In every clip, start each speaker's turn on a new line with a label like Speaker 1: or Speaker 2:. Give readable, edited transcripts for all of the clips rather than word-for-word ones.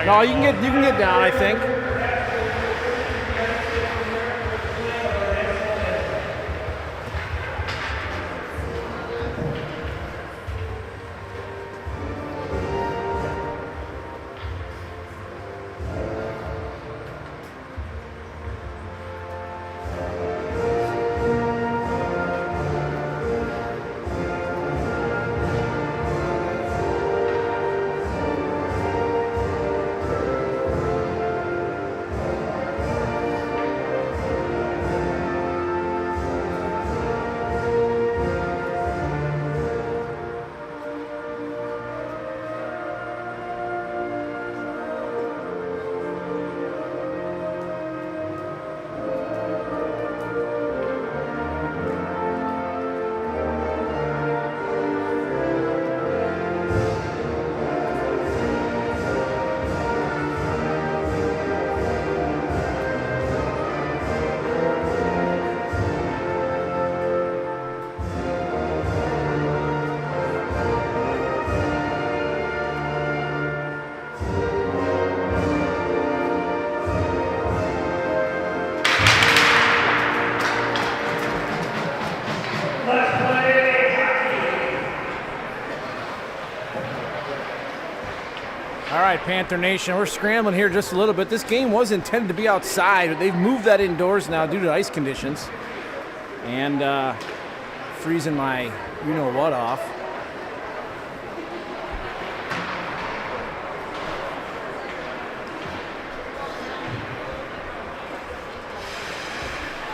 Speaker 1: No, you can get down, I think. All right, Panther Nation, we're scrambling here just a little bit. This game was intended to be outside, but they've moved that indoors now due to ice conditions. And freezing my you-know-what off.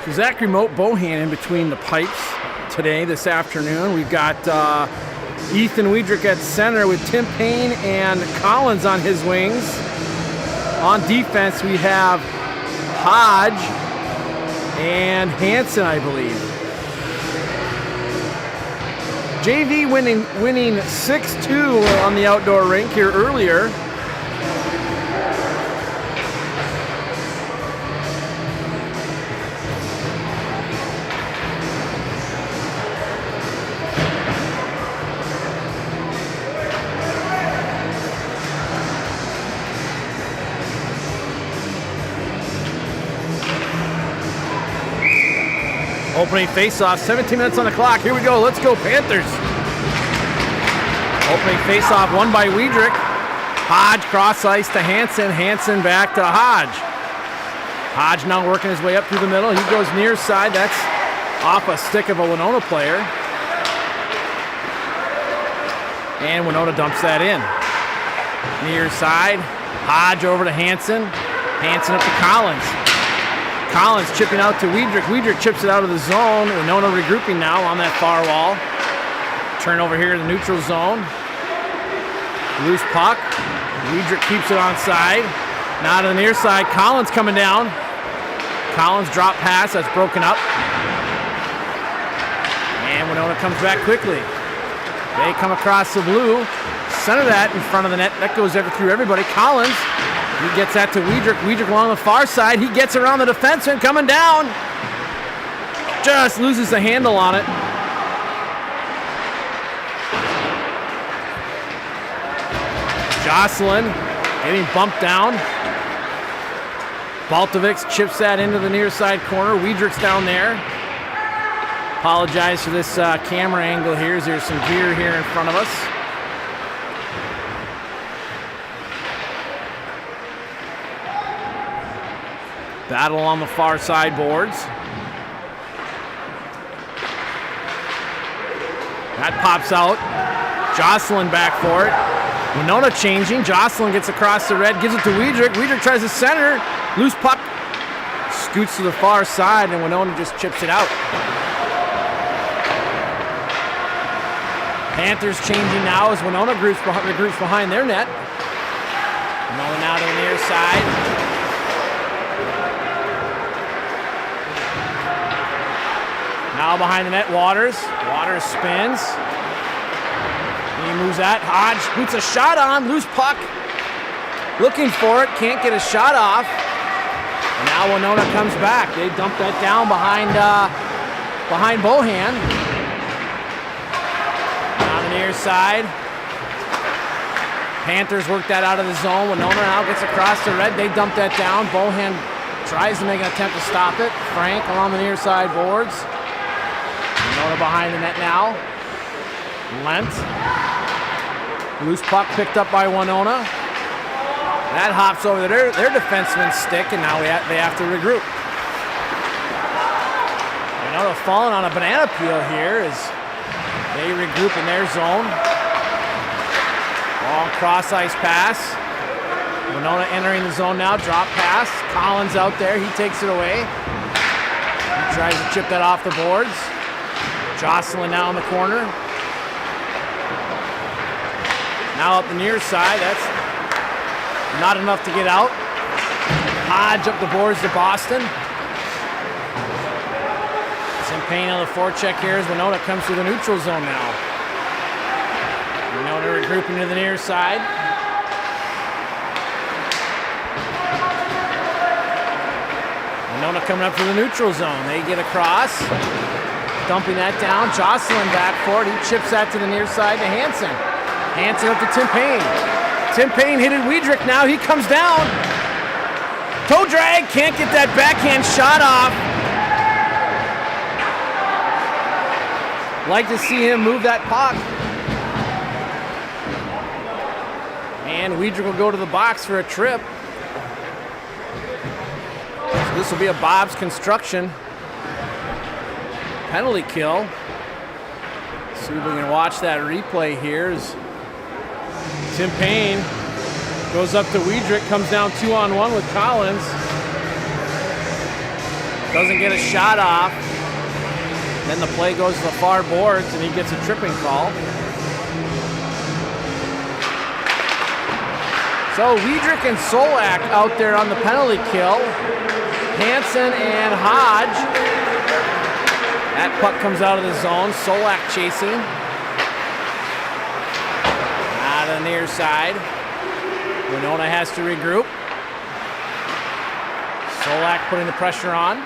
Speaker 1: So Zachary Bohan in between the pipes today, this afternoon. We've got Ethan Wiedrich at center with Tim Payne and Collins on his wings. On defense, we have Hodge and Hansen, I believe. JV winning 6-2 on the outdoor rink here earlier. Opening face-off, 17 minutes on the clock. Here we go. Let's go, Panthers. Opening face-off, won by Wiedrich. Hodge cross ice to Hansen. Hansen back to Hodge. Hodge now working his way up through the middle. He goes near side. That's off a stick of a Winona player. And Winona dumps that in. Near side. Hodge over to Hansen. Hansen up to Collins. Collins chipping out to Wiedrich. Wiedrich chips it out of the zone. Winona regrouping now on that far wall. Turnover here in the neutral zone. Loose puck. Wiedrich keeps it on side. Now to the near side. Collins coming down. Collins drop pass. That's broken up. And Winona comes back quickly. They come across the blue. Center that in front of the net. That goes through everybody. Collins He gets that to Weidrich. Weidrich along the far side. He gets around the defenseman coming down. Just loses the handle on it. Jocelyn getting bumped down. Baltovics chips that into the near side corner. Weidrich's down there. Apologize for this camera angle here, as there's some gear here in front of us. Battle on the far side boards. That pops out. Jocelyn back for it. Winona changing. Jocelyn gets across the red, gives it to Weidrich. Weidrich tries to center. Loose puck. Scoots to the far side, and Winona just chips it out. Panthers changing now as Winona regroups behind their net. Winona now to the near side. Now behind the net, Waters. Waters spins. He moves that. Hodge puts a shot on. Loose puck. Looking for it. Can't get a shot off. And now Winona comes back. They dump that down behind Bohan. On the near side. Panthers work that out of the zone. Winona now gets across the red. They dump that down. Bohan tries to make an attempt to stop it. Frank along the near side boards. Winona behind the net now. Lent. Loose puck picked up by Winona. That hops over their defenseman's stick, and now they have to regroup. Winona falling on a banana peel here as they regroup in their zone. Long cross ice pass. Winona entering the zone now. Drop pass. Collins out there. He takes it away. He tries to chip that off the boards. Jocelyn now in the corner. Now up the near side. That's not enough to get out. Hodge up the boards to Boston. Some pain on the forecheck here as Winona comes through the neutral zone now. Winona regrouping to the near side. Winona coming up to the neutral zone. They get across. Dumping that down. Jocelyn back for it. He chips that to the near side to Hansen. Hansen up to Tim Payne. Tim Payne hitting Weidrich now. He comes down. Toe drag. Can't get that backhand shot off. Like to see him move that puck. And Weidrich will go to the box for a trip. So this will be a Bob's Construction penalty kill. See if we can watch that replay here as Tim Payne goes up to Weidrich, comes down 2-on-1 with Collins. Doesn't get a shot off. Then the play goes to the far boards and he gets a tripping call. So Weidrich and Solak out there on the penalty kill. Hansen and Hodge. That puck comes out of the zone. Solak chasing. Out of the near side. Winona has to regroup. Solak putting the pressure on.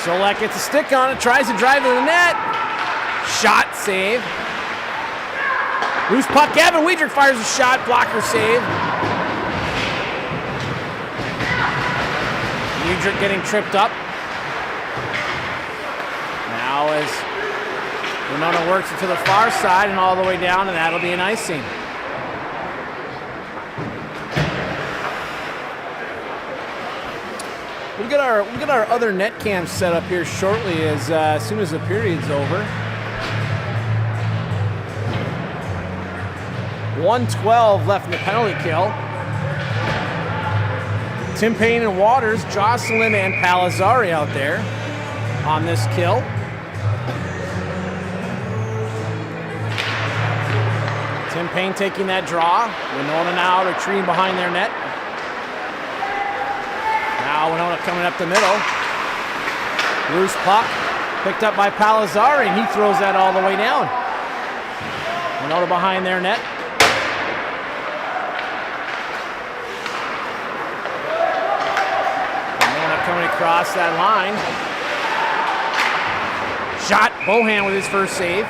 Speaker 1: Solak gets a stick on it, tries to drive to the net. Shot save. Loose puck. Gavin Weidrich fires a shot. Blocker save. Weidrich getting tripped up. Now as Winona works it to the far side and all the way down, and that'll be an icing. We'll get our other net cams set up here shortly as soon as the period's over. 1:12 left in the penalty kill. Tim Payne and Waters, Jocelyn and Palazzari out there on this kill. Tim Payne taking that draw. Winona now retreating behind their net. Now Winona coming up the middle. Loose puck picked up by Palazzari, and he throws that all the way down. Winona behind their net. coming across that line. Shot. Bohan with his first save.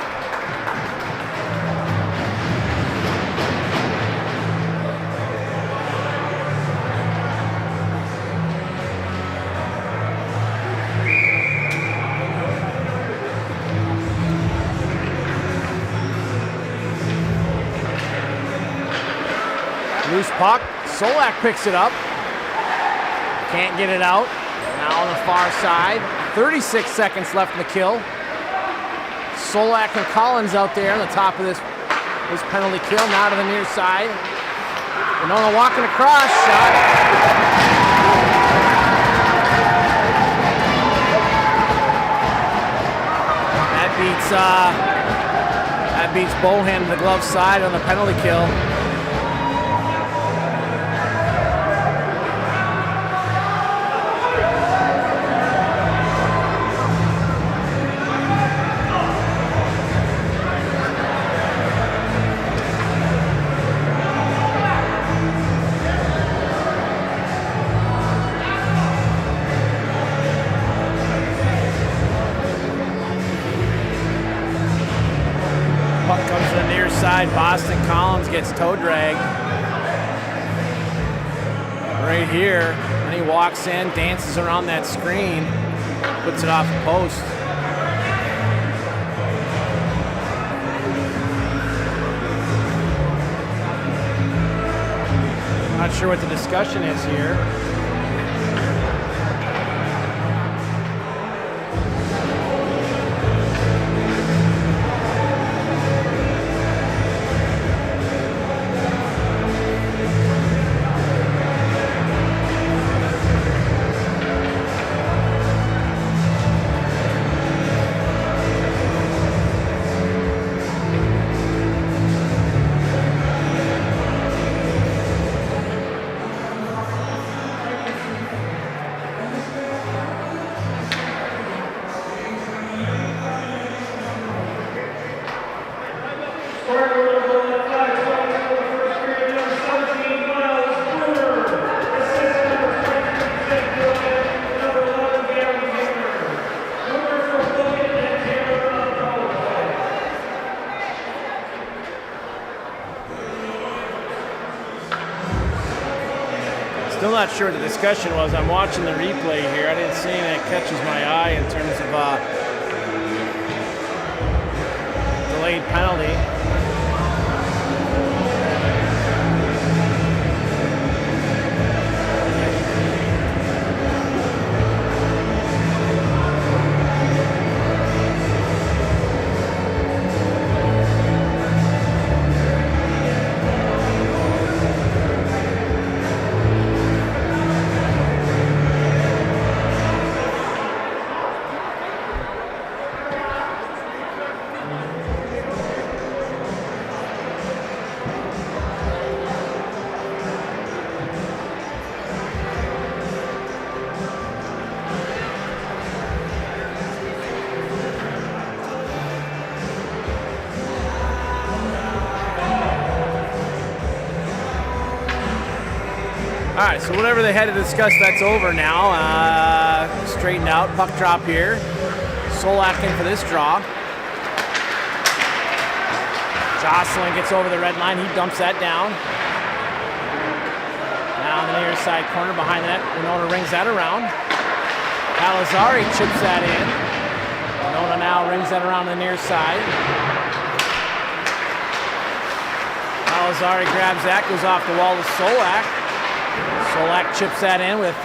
Speaker 1: Loose puck. Solak picks it up. Can't get it out. Now on the far side. 36 seconds left in the kill. Solak and Collins out there on the top of this penalty kill. Now to the near side. Winona walking across. Shot. That beats Bohan to the glove side on the penalty kill. Puck comes to the near side. Boston Collins gets toe dragged. Right here. And he walks in, dances around that screen, puts it off the post. Not sure what the discussion is here. Still not sure what the discussion was. I'm watching the replay here. I didn't see anything that catches my eye in terms of delayed penalty. All right, so whatever they had to discuss, that's over now. Straightened out, puck drop here. Solak in for this draw. Jocelyn gets over the red line. He dumps that down. Now on the near side corner behind that. Winona rings that around. Alizari chips that in. Winona now rings that around the near side. Alizari grabs that, goes off the wall to Solak. Solak chips that in with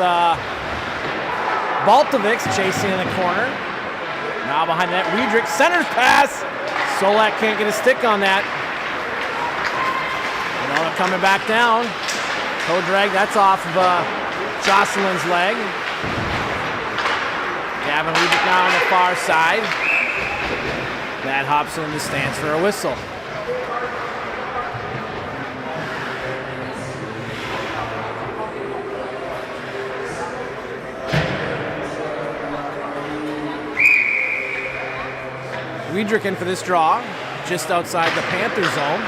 Speaker 1: Baltovics chasing in the corner. Now behind that, Weidrich centers pass. Solak can't get a stick on that. Winona coming back down. Toe drag, that's off of Jocelyn's leg. Gavin Weidrich now on the far side. That hops in the stands for a whistle. Weidrich in for this draw, just outside the Panther zone.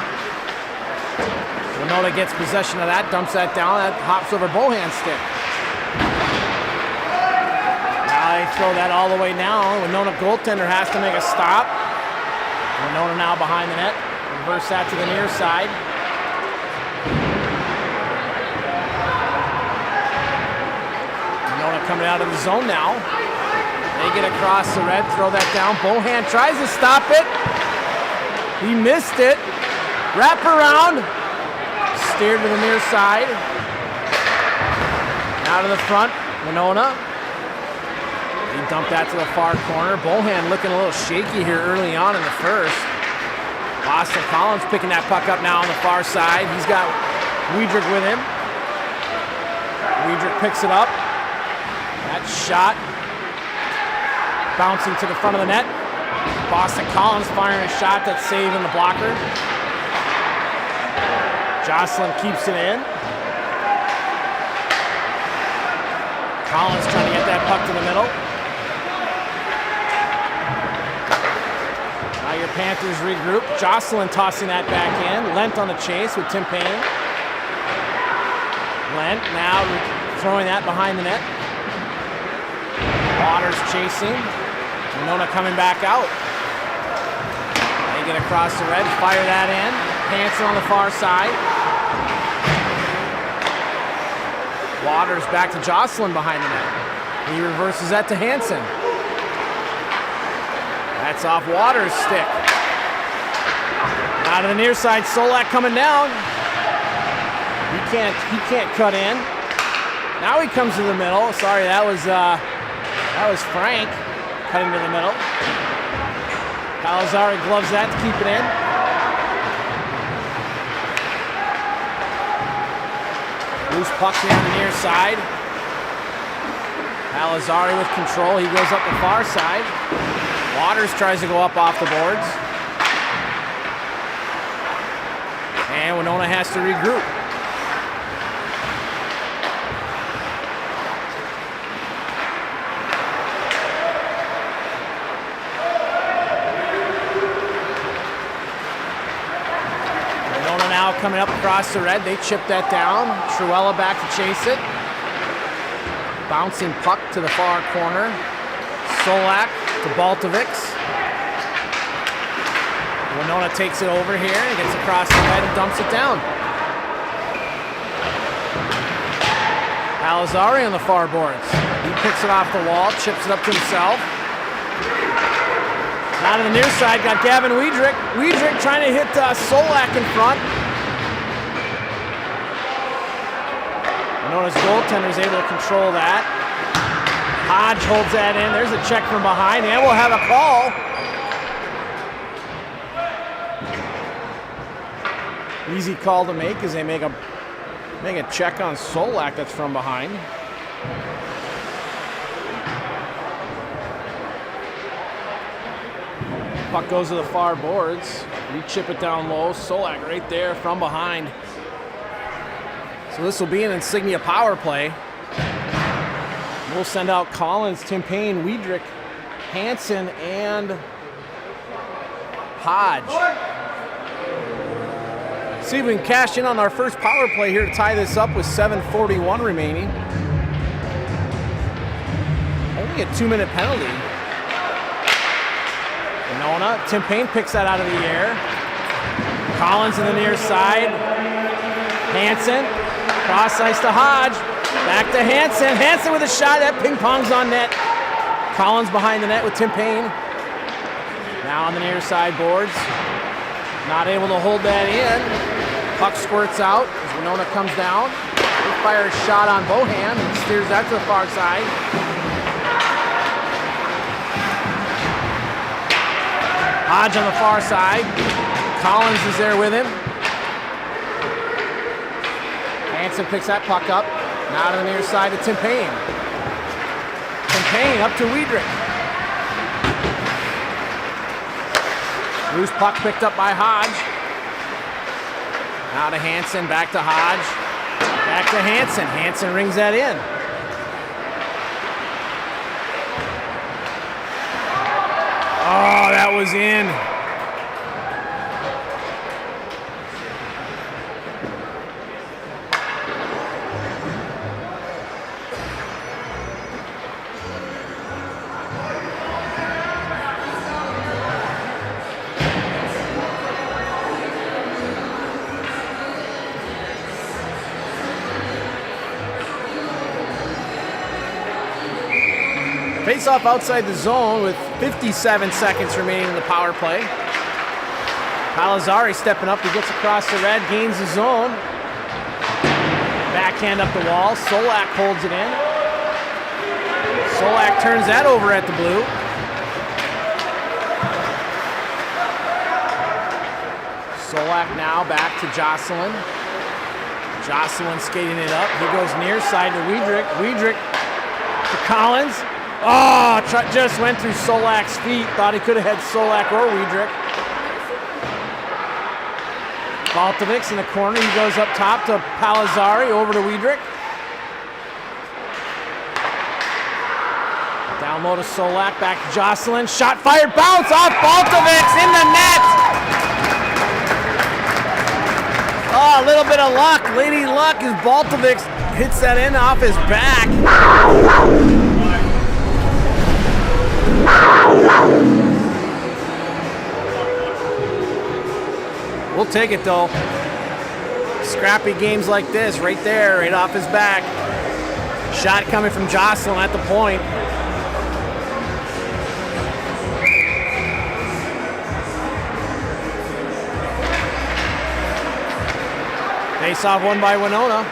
Speaker 1: Winona gets possession of that, dumps that down, that hops over Bohan's stick. they throw that all the way down. Winona goaltender has to make a stop. Winona now behind the net. Reverse that to the near side. Winona coming out of the zone now. They get across the red, throw that down. Bohan tries to stop it. He missed it. Wrap around. Steered to the near side. Out of the front, Winona. He dumped that to the far corner. Bohan looking a little shaky here early on in the first. Boston Collins picking that puck up now on the far side. He's got Weidrich with him. Weidrich picks it up. That shot bouncing to the front of the net. Boston Collins firing a shot that's saving the blocker. Jocelyn keeps it in. Collins trying to get that puck to the middle. Now your Panthers regroup. Jocelyn tossing that back in. Lent on the chase with Tim Payne. Lent now throwing that behind the net. Waters chasing. Winona coming back out. They get across the red, fire that in. Hansen on the far side. Waters back to Jocelyn behind the net. He reverses that to Hansen. That's off Waters' stick. Out of the near side, Solak coming down. He can't cut in. Now he comes to the middle. Sorry, that was Frank cutting to the middle. Calazari gloves that to keep it in. Loose puck here on the near side. Calazari with control. He goes up the far side. Waters tries to go up off the boards. And Winona has to regroup. Coming up across the red, they chip that down. Truella back to chase it. Bouncing puck to the far corner. Solak to Baltovics. Winona takes it over here and gets across the red and dumps it down. Calazari on the far boards. He picks it off the wall, chips it up to himself. Out of the near side, got Gavin Weidrich. Weidrich trying to hit Solak in front. Winona's goaltender is able to control that. Hodge holds that in. There's a check from behind, and we'll have a call. Easy call to make as they make a check on Solak that's from behind. Puck goes to the far boards. We chip it down low. Solak right there from behind. So this will be an Insignia power play. We'll send out Collins, Tim Payne, Weidrich, Hansen, and Hodge. See if we can cash in on our first power play here to tie this up with 7:41 remaining. Only a 2-minute penalty. Winona, Tim Payne picks that out of the air. Collins in the near side. Hansen, cross ice to Hodge. Back to Hansen. Hansen with a shot. That ping pongs on net. Collins behind the net with Tim Payne. Now on the near side boards. Not able to hold that in. Puck squirts out as Winona comes down. He fires a shot on Bohan and steers that to the far side. Hodge on the far side. Collins is there with him. Hansen picks that puck up. Now to the near side to Tim Payne. Tim Payne up to Weidrich. Loose puck picked up by Hodge. Now to Hansen, back to Hodge. Back to Hansen. Hansen rings that in. Oh, that was in. Face-off outside the zone with 57 seconds remaining in the power play. Palazzari stepping up. He gets across the red, gains the zone. Backhand up the wall. Solak holds it in. Solak turns that over at the blue. Solak now back to Jocelyn. Jocelyn skating it up. He goes near side to Wiedrich. Wiedrich to Collins. Oh, just went through Solak's feet. Thought he could have had Solak or Wiedrich. Baltovics in the corner. He goes up top to Palazzari. Over to Wiedrich. Down low to Solak. Back to Jocelyn. Shot fired. Bounce off Baltovics in the net. Oh, a little bit of luck. Lady luck as Baltovics hits that in off his back. We'll take it though. Scrappy games like this, right there, right off his back. Shot coming from Jocelyn at the point. Face-off won by Winona.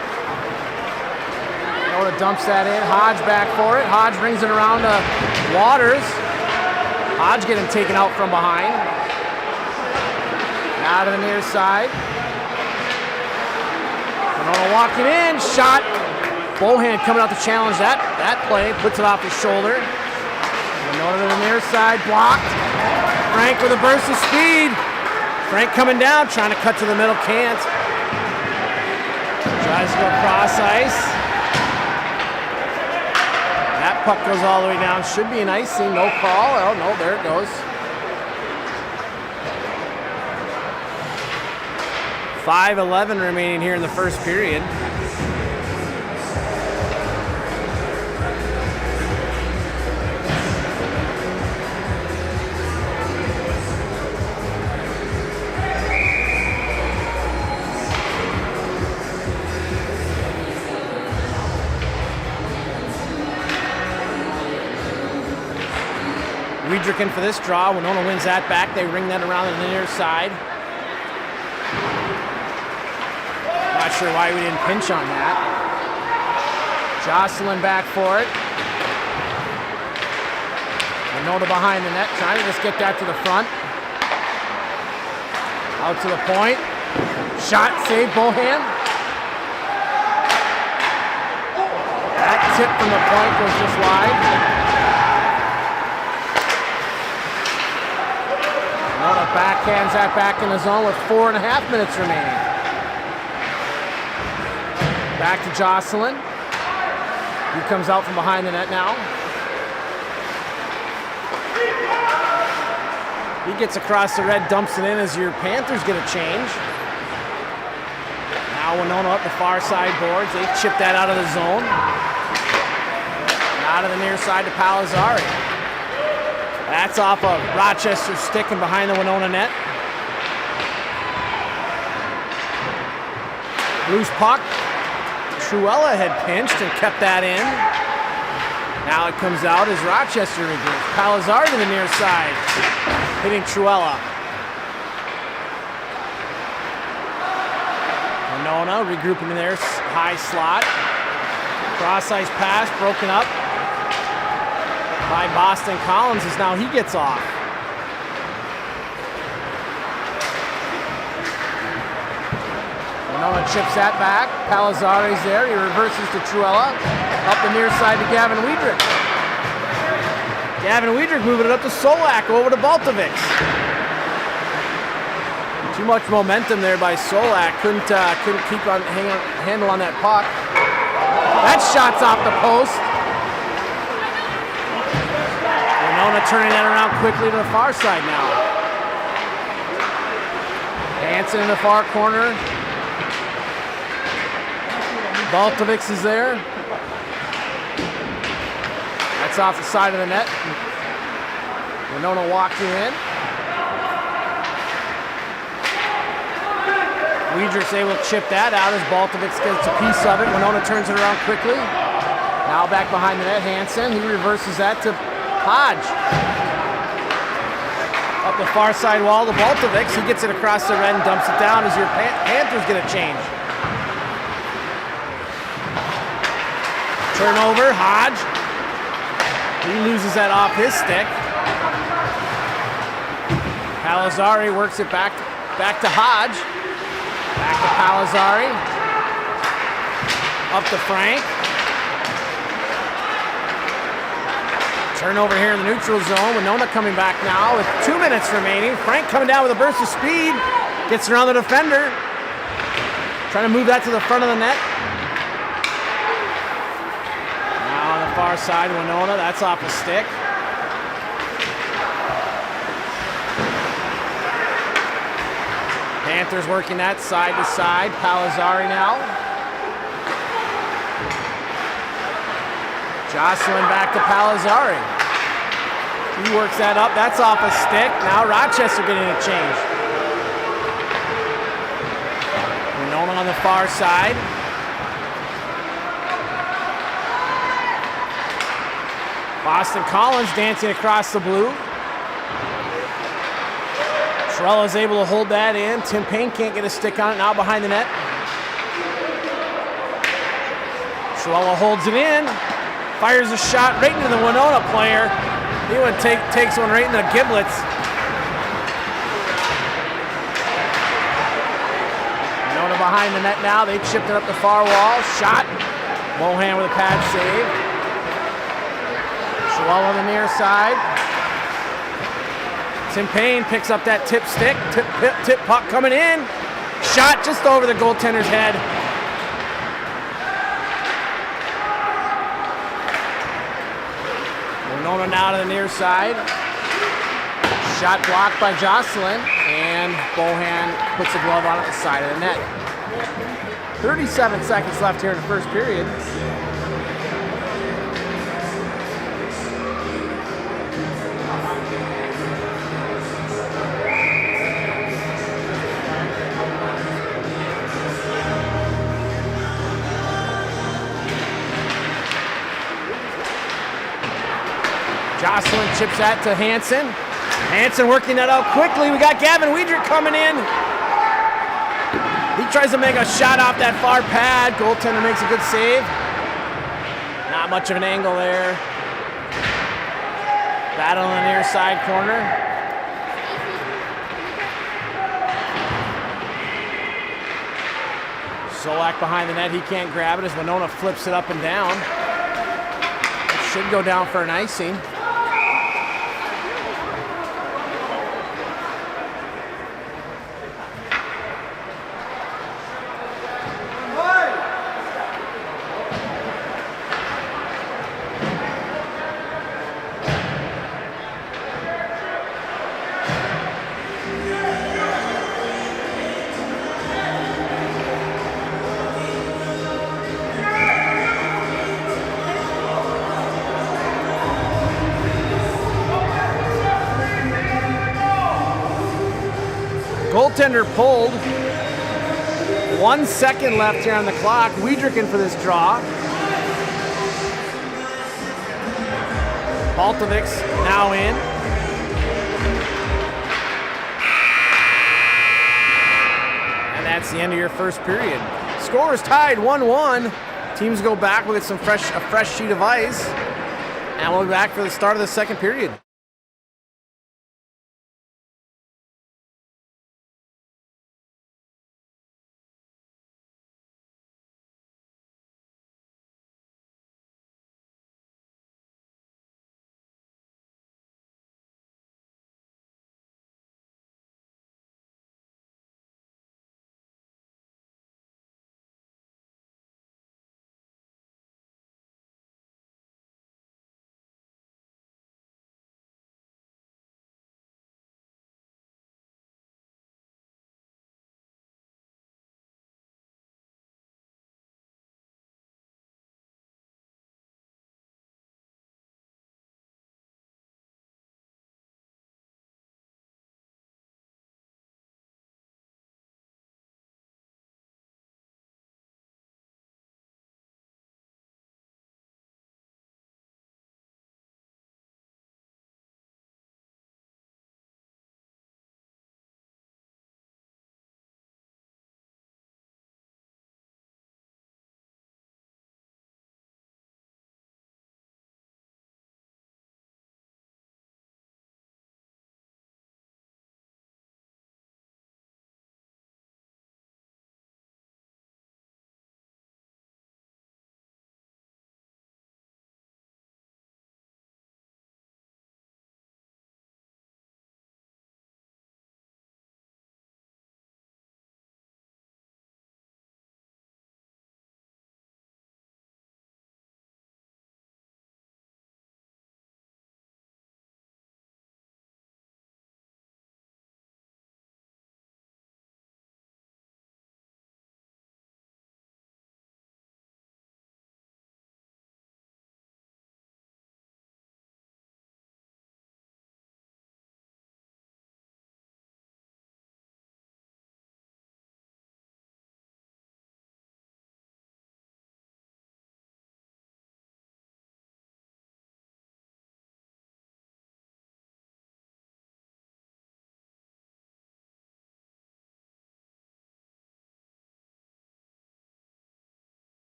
Speaker 1: Winona dumps that in. Hodge back for it. Hodge brings it around to Waters. Hodge getting taken out from behind. Out of the near side. Winona walking in. Shot. Bohan coming out to challenge that play. Puts it off his shoulder. Winona to the near side. Blocked. Frank with a burst of speed. Frank coming down, trying to cut to the middle. Can't. Tries to go cross ice. That puck goes all the way down. Should be an icing. No call. Oh, no, there it goes. 5:11 remaining here in the first period. Wiedrich in for this draw. Winona wins that back. They ring that around to the near side. Not sure why we didn't pinch on that. Jocelyn back for it. Winona behind the net, trying to just get that to the front. Out to the point. Shot, save, Bohan. That tip from the point goes just wide. Winona backhands that back in the zone with 4.5 minutes remaining. Back to Jocelyn. He comes out from behind the net now. He gets across the red, dumps it in as your Panthers get a change. Now Winona up the far side boards. They chip that out of the zone. Out of the near side to Palazzari. That's off of Rochester's stick and behind the Winona net. Loose puck. Truella had pinched and kept that in. Now it comes out as Rochester regains. Palazzari to the near side, hitting Truella. Winona regrouping in their high slot. Cross-ice pass broken up by Boston Collins as now he gets off. Winona chips that back. Palazzari's there. He reverses to Truella. Up the near side to Gavin Wiedrich. Gavin Wiedrich moving it up to Solak. Over to Baltovics. Too much momentum there by Solak. Couldn't keep on handle on that puck. That shot's off the post. Winona turning that around quickly to the far side now. Hansen in the far corner. Baltovics is there. That's off the side of the net. Winona walking in. Wiedrich's able to chip that out as Baltovics gets a piece of it. Winona turns it around quickly. Now back behind the net, Hansen. He reverses that to Hodge. Up the far side wall to Baltovics. He gets it across the red and dumps it down as your Panthers get a change. Turnover, Hodge. He loses that off his stick. Palazzari works it back to Hodge. Back to Palazzari. Up to Frank. Turnover here in the neutral zone. Winona coming back now with 2 minutes remaining. Frank coming down with a burst of speed. Gets around the defender. Trying to move that to the front of the net. Now on the far side, Winona. That's off a stick. Panthers working that side to side. Palazzari now. Jocelyn back to Palazzari. He works that up. That's off a stick. Now Rochester getting a change. Winona on the far side. Boston Collins dancing across the blue. Trella is able to hold that in. Tim Payne can't get a stick on it. Now behind the net. Trella holds it in. Fires a shot right into the Winona player. He takes one right into the giblets. Winona behind the net now. They chipped it up the far wall. Shot. Mohan with a pad save. Trella on the near side. Tim Payne picks up that tip stick. Tip puck coming in. Shot just over the goaltender's head. Winona now to the near side. Shot blocked by Jocelyn. And Bohan puts a glove on at the side of the net. 37 seconds left here in the first period. Jocelyn chips that to Hansen. Hansen working that out quickly. We got Gavin Weidrich coming in. He tries to make a shot off that far pad. Goaltender makes a good save. Not much of an angle there. Battle on the near side corner. Solak behind the net. He can't grab it as Winona flips it up and down. It should go down for an icing. Goaltender pulled. 1 second left here on the clock. Weidrich in for this draw. Baltovics now in. And that's the end of your first period. Score is tied 1-1. Teams go back with a fresh sheet of ice. And we'll be back for the start of the second period.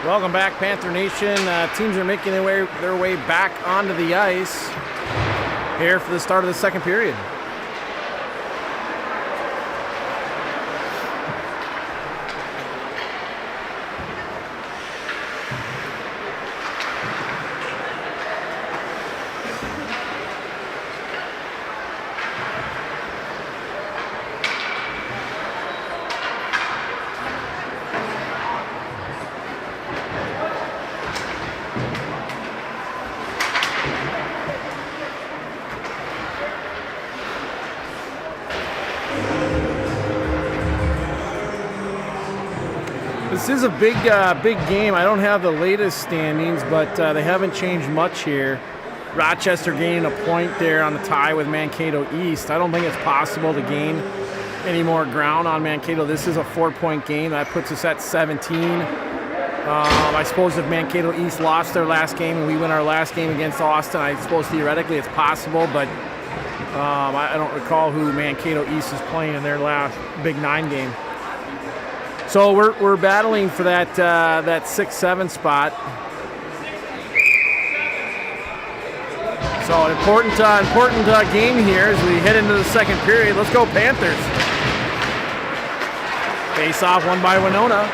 Speaker 1: Welcome back, Panther Nation. Teams are making their way back onto the ice here for the start of the second period. This is a big game. I don't have the latest standings, but they haven't changed much here. Rochester gaining a point there on the tie with Mankato East. I don't think it's possible to gain any more ground on Mankato. This is a 4-point game. That puts us at 17. I suppose if Mankato East lost their last game and we win our last game against Austin, I suppose theoretically it's possible, but I don't recall who Mankato East is playing in their last Big 9 game. So we're battling for that 6-7 spot. So an important game here as we head into the second period. Let's go Panthers. Face off won by Winona.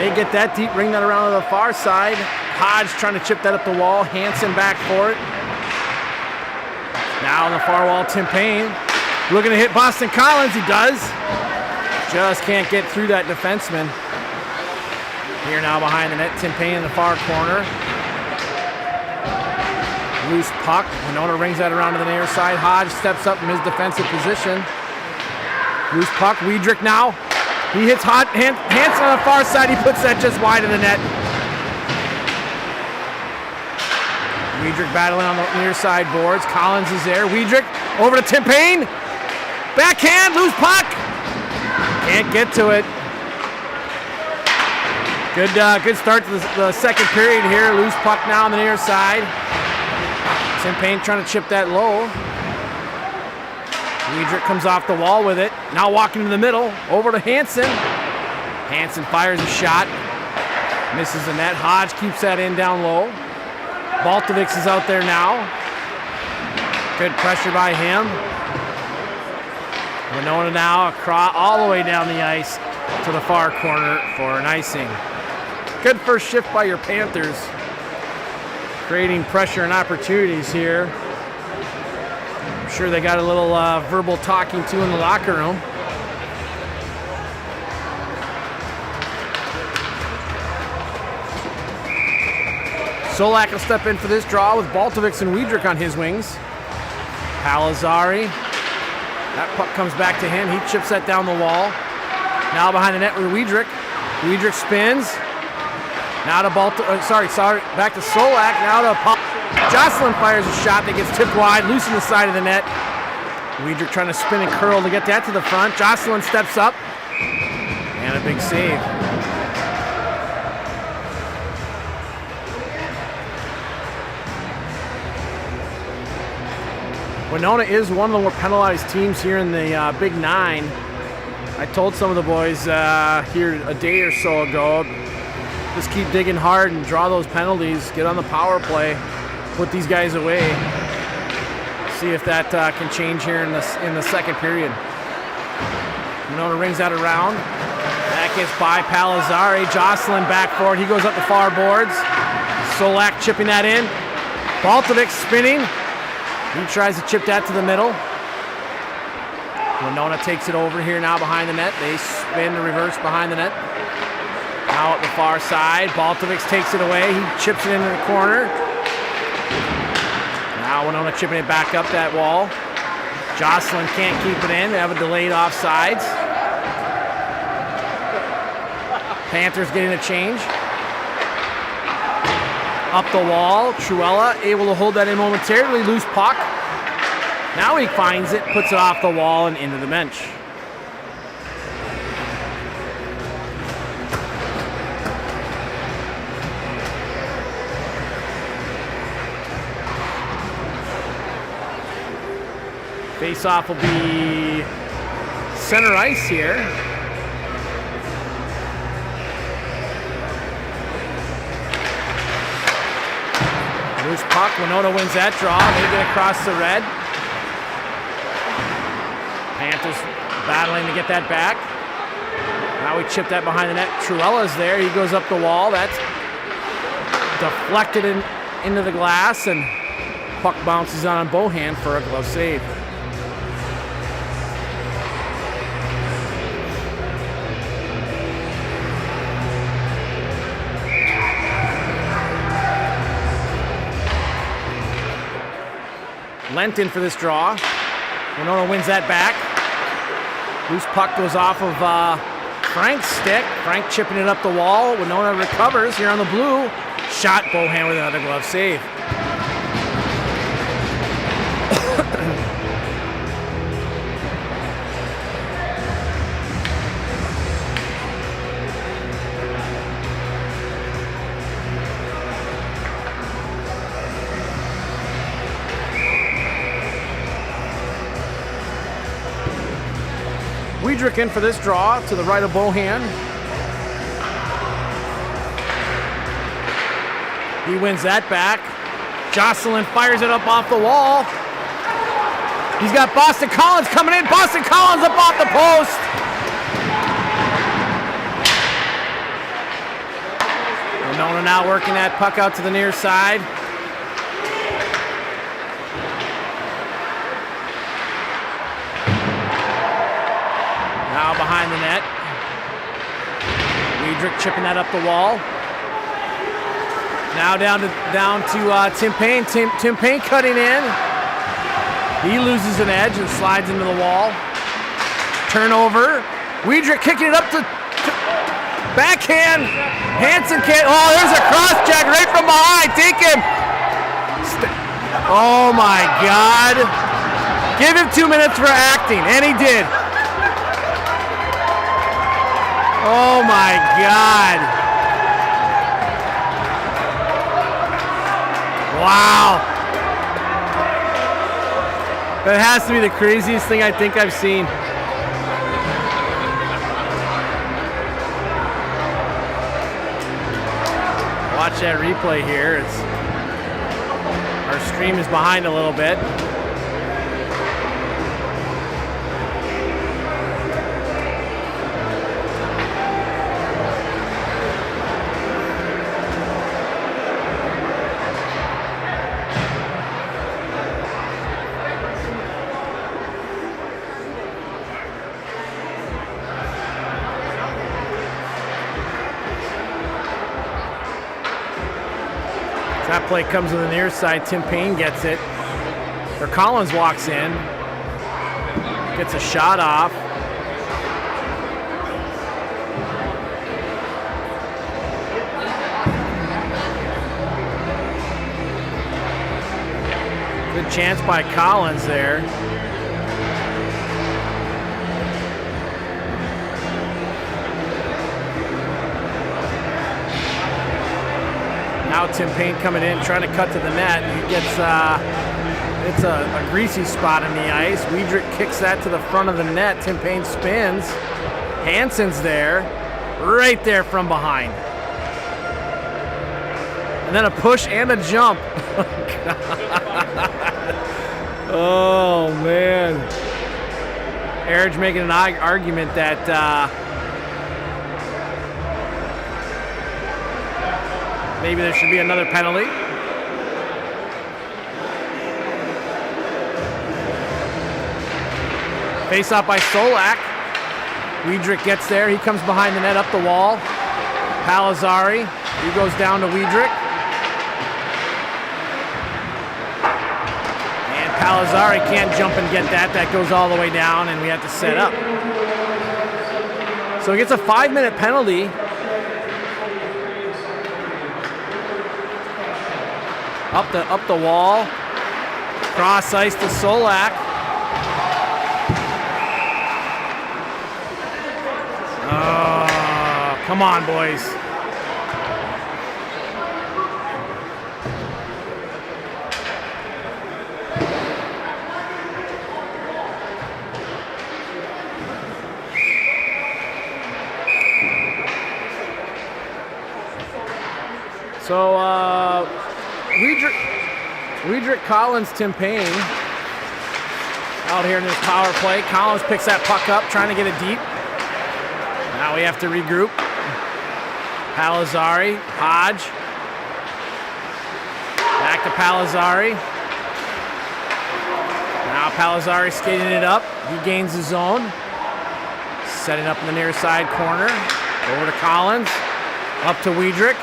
Speaker 1: They get that deep, bring that around to the far side. Hodge trying to chip that up the wall. Hansen back for it. Now on the far wall, Tim Payne looking to hit Boston Collins. He does. Just can't get through that defenseman. Here now behind the net, Tim Payne in the far corner. Loose puck. Winona rings that around to the near side. Hodge steps up in his defensive position. Loose puck. Wiedrich now. He hits Hansen on the far side. He puts that just wide of the net. Wiedrich battling on the near side boards. Collins is there. Wiedrich over to Tim Payne. Backhand. Loose puck. Can't get to it. Good start to the second period here. Loose puck now on the near side. Tim Payne trying to chip that low. Wiedrich comes off the wall with it. Now walking to the middle. Over to Hansen. Hansen fires a shot. Misses the net. Hodge keeps that in down low. Baltovics is out there now. Good pressure by him. Winona now across all the way down the ice to the far corner for an icing. Good first shift by your Panthers, creating pressure and opportunities here. I'm sure they got a little verbal talking to in the locker room. Solak will step in for this draw with Baltovics and Wiedrich on his wings. Palazzari. That puck comes back to him. He chips that down the wall. Now behind the net with Wiedrich. Wiedrich spins. Now to back to Solak. Now to Jocelyn fires a shot that gets tipped wide, loose in the side of the net. Wiedrich trying to spin and curl to get that to the front. Jocelyn steps up. And a big save. Winona is one of the more penalized teams here in the Big 9. I told some of the boys here a day or so ago, just keep digging hard and draw those penalties, get on the power play, put these guys away. See if that can change here in the second period. Winona rings that around. That gets by Palazzari. Jocelyn back forward. He goes up the far boards. Solak chipping that in. Baltovic spinning. He tries to chip that to the middle. Winona takes it over here now behind the net. They spin the reverse behind the net. Now at the far side, Baltovic takes it away. He chips it into the corner. Now Winona chipping it back up that wall. Jocelyn can't keep it in. They have a delayed offsides. Panthers getting a change. Up the wall, Truella able to hold that in momentarily. Loose puck. Now he finds it, puts it off the wall and into the bench. Face-off will be center ice here. Loose puck. Winona wins that draw. They get across the red. Panthers battling to get that back. Now we chip that behind the net. Truella's there. He goes up the wall. That's deflected into the glass, and puck bounces on Bohan for a glove save. Lenton for this draw. Winona wins that back. Loose puck goes off of Frank's stick. Frank chipping it up the wall. Winona recovers here on the blue. Shot Bohan with another glove save. Weidrich in for this draw to the right of Bohan. He wins that back. Jocelyn fires it up off the wall. He's got Boston Collins coming in. Boston Collins up off the post. Winona now working that puck out to the near side. Now behind the net. Weidrich chipping that up the wall. Now down to Tim Payne. Tim Payne cutting in. He loses an edge and slides into the wall. Turnover. Weidrich kicking it up to backhand. Hansen can't. Oh, there's a cross check right from behind. Take him. Oh my God. Give him 2 minutes for acting, and he did. Oh my God. Wow. That has to be the craziest thing I think I've seen. Watch that replay here. Our stream is behind a little bit. That play comes to the near side. Tim Payne gets it. Or Collins walks in. Gets a shot off. Good chance by Collins there. Now Tim Payne coming in, trying to cut to the net. He gets, it's a greasy spot in the ice. Weidrich kicks that to the front of the net. Tim Payne spins. Hansen's there, right there from behind. And then a push and a jump. Oh, man. Erich making an argument that maybe there should be another penalty. Face off by Solak. Weidrich gets there. He comes behind the net, up the wall. Palazzari. He goes down to Weidrich. And Palazzari can't jump and get that. That goes all the way down, and we have to set up. So he gets a 5-minute penalty. Up the wall. Cross ice to Solak. Oh, come on, boys. So, Weidrich Weidrich, Collins, Tim Payne out here in this power play. Collins picks that puck up, trying to get it deep. Now we have to regroup. Palazzari, Hodge. Back to Palazzari. Now Palazzari skating it up. He gains the zone. Setting up in the near side corner. Over to Collins. Up to Weidrich.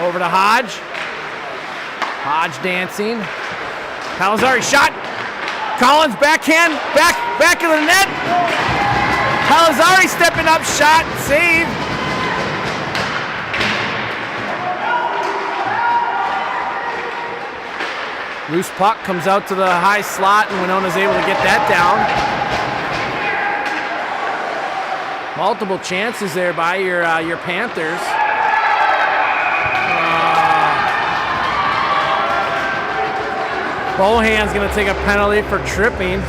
Speaker 1: Over to Hodge. Hodge dancing. Palazzari shot. Collins backhand. Back of the net. Palazzari stepping up. Shot. Save. Loose puck comes out to the high slot, and Winona's able to get that down. Multiple chances there by your Panthers. Bohan's going to take a penalty for tripping.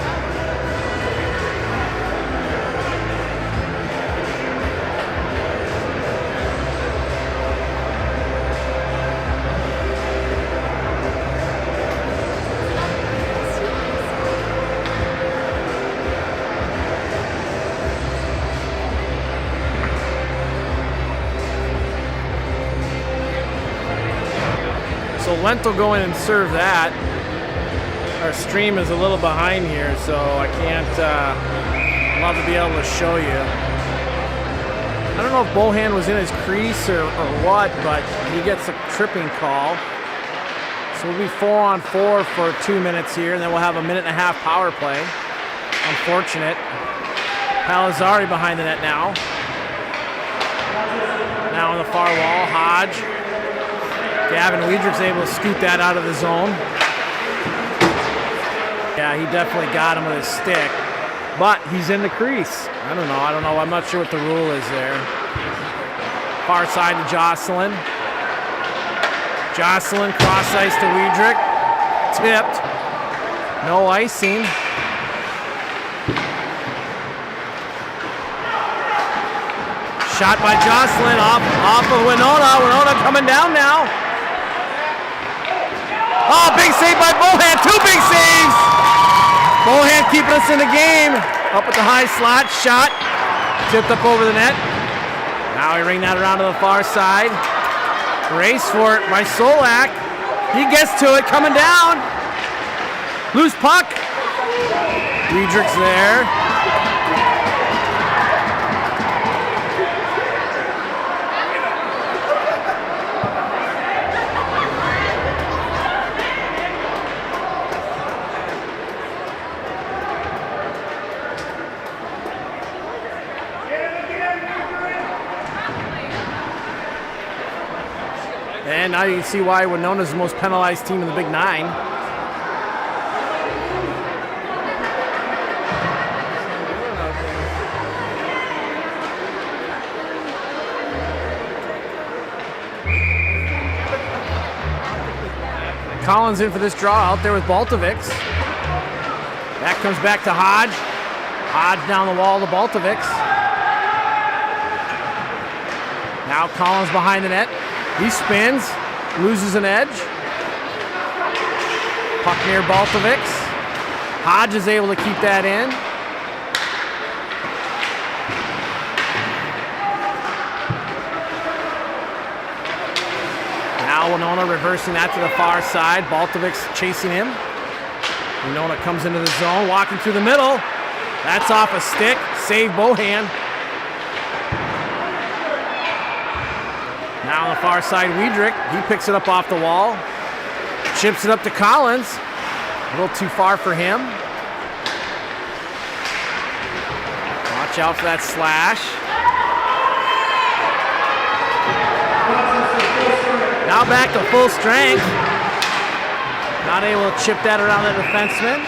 Speaker 1: So Lent will go in and serve that. Our stream is a little behind here, so I can't, love to be able to show you. I don't know if Bohan was in his crease or what, but he gets a tripping call. So we'll be 4-on-4 for 2 minutes here, and then we'll have a 1.5-minute power play. Unfortunate. Palazzari behind the net now. Now on the far wall, Hodge. Gavin Weidrich's able to scoot that out of the zone. Yeah, he definitely got him with his stick, but he's in the crease. I don't know. I'm not sure what the rule is there. Far side to Jocelyn. Jocelyn cross ice to Weidrich. Tipped. No icing. Shot by Jocelyn off of Winona. Winona coming down now. Oh, big save by Bohan. 2 big saves. Bohan keeping us in the game. Up at the high slot. Shot. Tipped up over the net. Now we ring that around to the far side. Race for it by Solak. He gets to it. Coming down. Loose puck. Weidrich's there. And now you can see why Winona's the most penalized team in the Big Nine. Collins in for this draw out there with Baltovics. That comes back to Hodge. Hodge down the wall to Baltovics. Now Collins behind the net. He spins, loses an edge. Puck near Baltovics. Hodge is able to keep that in. Now Winona reversing that to the far side. Baltovics chasing him. Winona comes into the zone, walking through the middle. That's off a stick. Save Bohan. Now on the far side, Weidrich. He picks it up off the wall. Chips it up to Collins. A little too far for him. Watch out for that slash. Now back to full strength. Not able to chip that around the defenseman.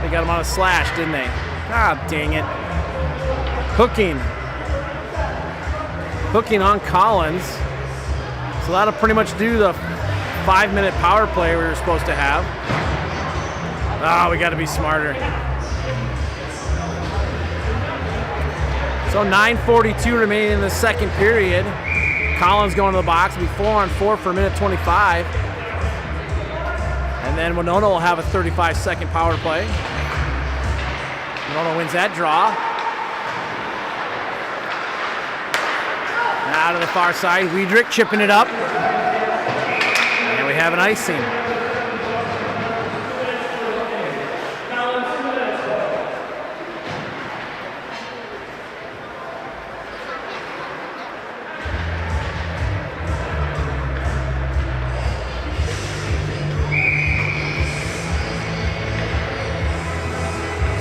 Speaker 1: They got him on a slash, didn't they? Ah, dang it. Hooking on Collins. So that'll pretty much do the 5-minute power play we were supposed to have. Ah, we got to be smarter. So 9:42 remaining in the second period. Collins going to the box. It'll be 4-on-4 for a minute 25. And then Winona will have a 35-second power play. Winona wins that draw. Now to the far side, Weidrich chipping it up. And we have an icing.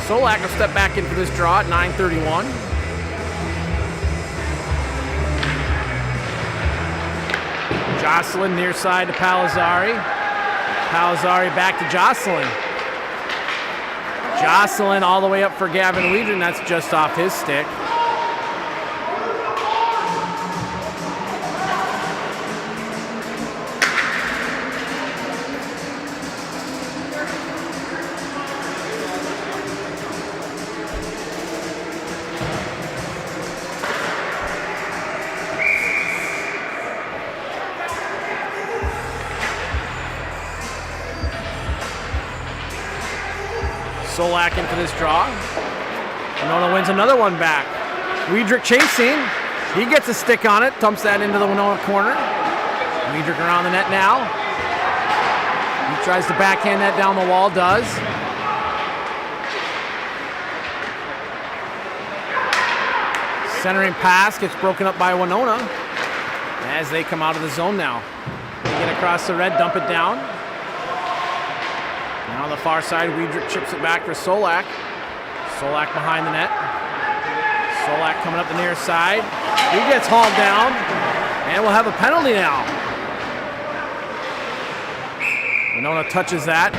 Speaker 1: Solak will step back in for this draw at 9:31. Jocelyn near side to Palazzari. Palazzari back to Jocelyn. Jocelyn all the way up for Gavin Weidrich, and that's just off his stick. Solak in for this draw. Winona wins another one back. Weidrich chasing. He gets a stick on it. Dumps that into the Winona corner. Weidrich around the net now. He tries to backhand that down the wall. Does. Centering pass gets broken up by Winona as they come out of the zone now. They get across the red, dump it down. Now on the far side, Weidrich chips it back for Solak. Solak behind the net. Solak coming up the near side. He gets hauled down, and we'll have a penalty now. Winona touches that.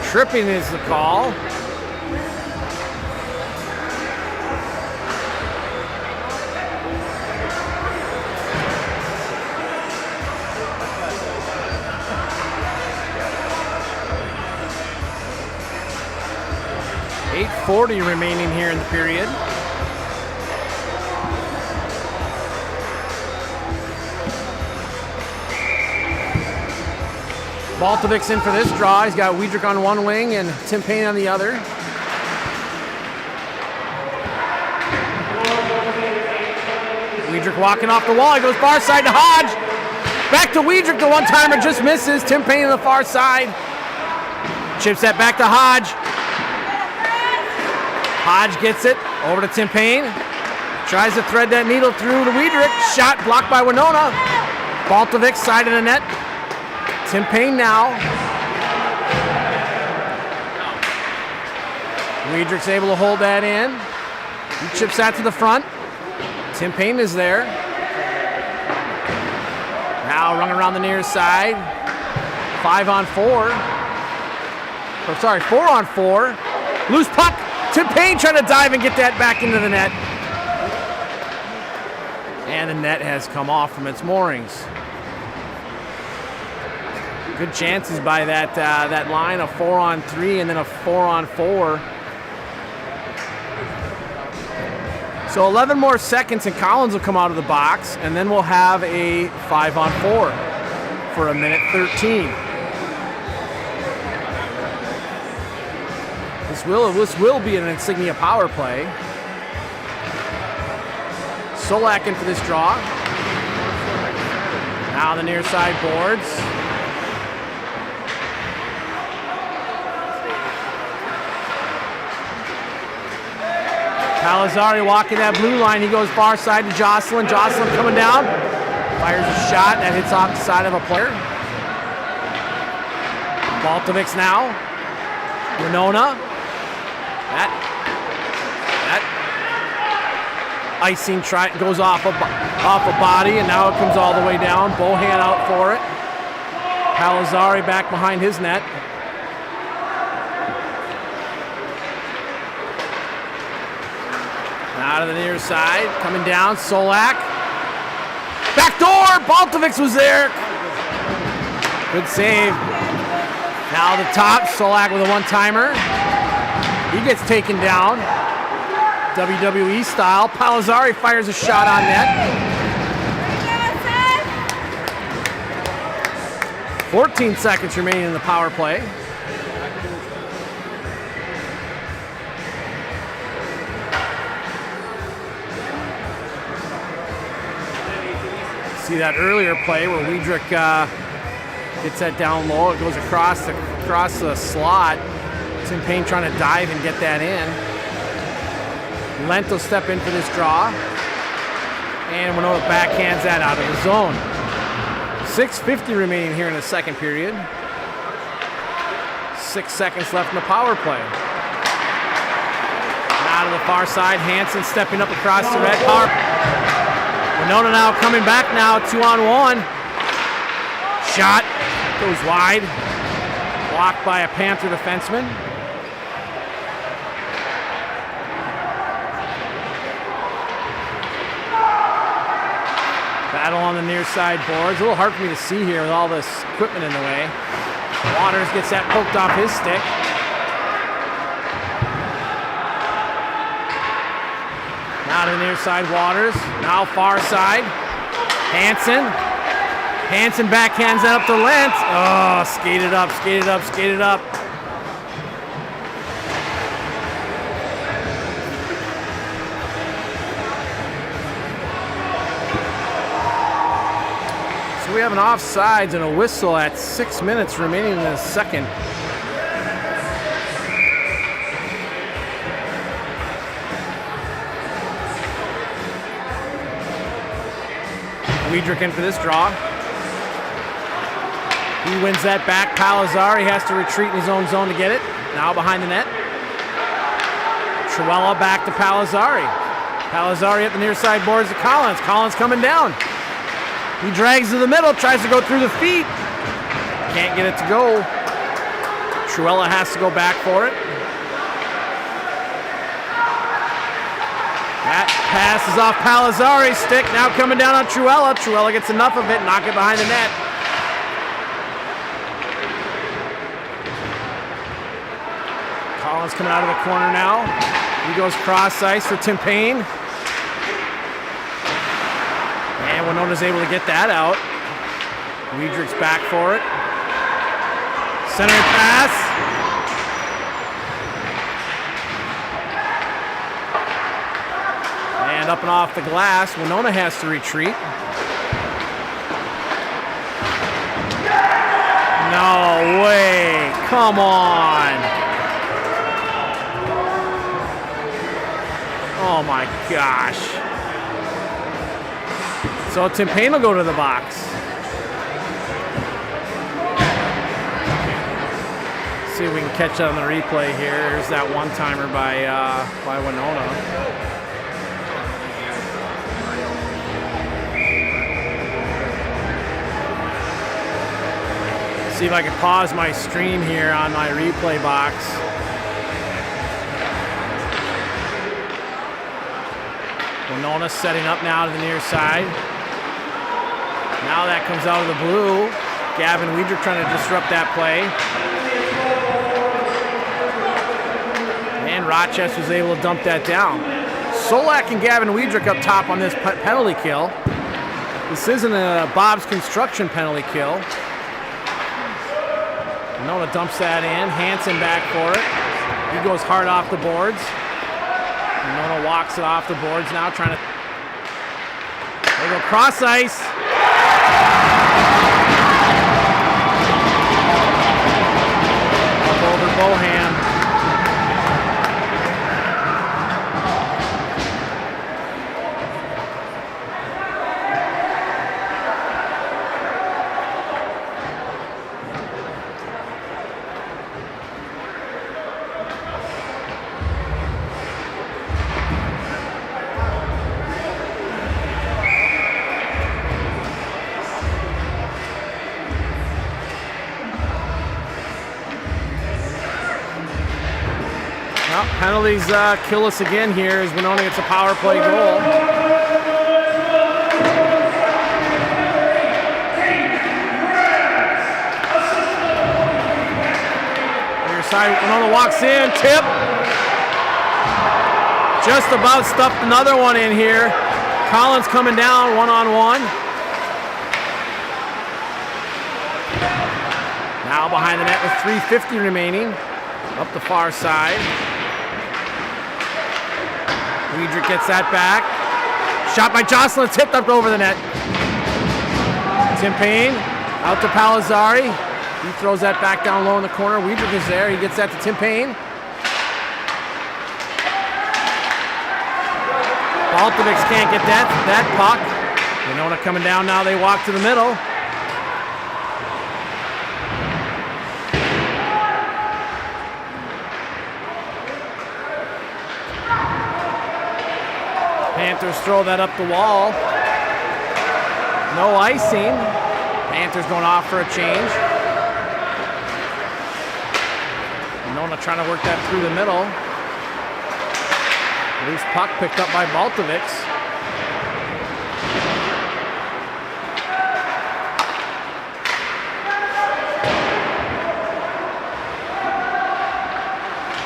Speaker 1: Tripping is the call. .840 remaining here in the period. Baltovic's in for this draw. He's got Weidrich on one wing and Tim Payne on the other. Weidrich walking off the wall. He goes far side to Hodge. Back to Weidrich. The one-timer just misses. Tim Payne on the far side. Chips that back to Hodge. Hodge gets it over to Tim Payne. Tries to thread that needle through to Weidrich. Shot blocked by Winona. Baltovic side of the net. Tim Payne now. Weidrich's able to hold that in. He chips that to the front. Tim Payne is there. Now running around the near side. 5-on-4. Or sorry, 4-on-4. Loose puck. Tim Payne trying to dive and get that back into the net. And the net has come off from its moorings. Good chances by that line, a 4-on-3 and then a 4-on-4. So 11 more seconds and Collins will come out of the box, and then we'll have a 5-on-4 for a minute 13. This will be an insignia power play. Solak in for this draw. Now the near side boards. Palazzari walking that blue line. He goes far side to Jocelyn. Jocelyn coming down. Fires a shot that hits off the side of a player. Baltovic's now. Winona. That icing goes off a body, and now it comes all the way down. Bohan out for it. Palazzari back behind his net. Out of the near side, coming down, Solak. Back door, Baltovic's was there. Good save. Now the top, Solak with a one-timer. He gets taken down. WWE style. Palazzari fires a shot on net. 14 seconds remaining in the power play. See that earlier play where Weidrich gets that down low. It goes across the slot. Tim Payne trying to dive and get that in. Lento step in for this draw. And Winona backhands that out of the zone. 6:50 remaining here in the second period. 6 seconds left in the power play. Now to the far side, Hansen stepping up across the red power. Winona now coming back now, 2-on-1. Shot goes wide. Blocked by a Panther defenseman. Battle on the near side boards. A little hard for me to see here with all this equipment in the way. Waters gets that poked off his stick. Now to the near side, Waters. Now far side. Hansen. Hansen backhands that up to Lentz. Oh, skated up, skated up, skated up. So we have an offsides and a whistle at 6 minutes remaining in the second. Weidrich in for this draw. He wins that back. Palazzari has to retreat in his own zone to get it. Now behind the net. Truella back to Palazzari. Palazzari at the near side boards to Collins. Collins coming down. He drags to the middle, tries to go through the feet. Can't get it to go. Truella has to go back for it. That pass is off Palazzari's stick. Now coming down on Truella. Truella gets enough of it, knock it behind the net. Collins coming out of the corner now. He goes cross ice for Tim Payne. And Winona's able to get that out. Weidrich's back for it. Centering pass. And up and off the glass. Winona has to retreat. No way. Come on. Oh my gosh. So Tim Payne will go to the box. See if we can catch that on the replay here. Here's that one-timer by Winona. See if I can pause my stream here on my replay box. Winona setting up now to the near side. Now that comes out of the blue. Gavin Weidrich trying to disrupt that play. And Rochester's able to dump that down. Solak and Gavin Weidrich up top on this penalty kill. This isn't a Bob's Construction penalty kill. Winona dumps that in. Hansen back for it. He goes hard off the boards. Winona walks it off the boards now, trying to. They go cross ice. Up over Bohan. Penalties kill us again here as Winona gets a power play goal. Near side, Winona walks in, tip. Just about stuffed another one in here. Collins coming down one-on-one. Now behind the net with 3:50 remaining. Up the far side. Weidrich gets that back. Shot by Jocelyn, tipped up over the net. Tim Payne out to Palazzari. He throws that back down low in the corner. Weidrich is there. He gets that to Tim Payne. Baltovics can't get that puck. Winona coming down now. They walk to the middle. Panthers throw that up the wall. No icing. Panthers going off for a change. Winona trying to work that through the middle. Loose puck picked up by Baltovics.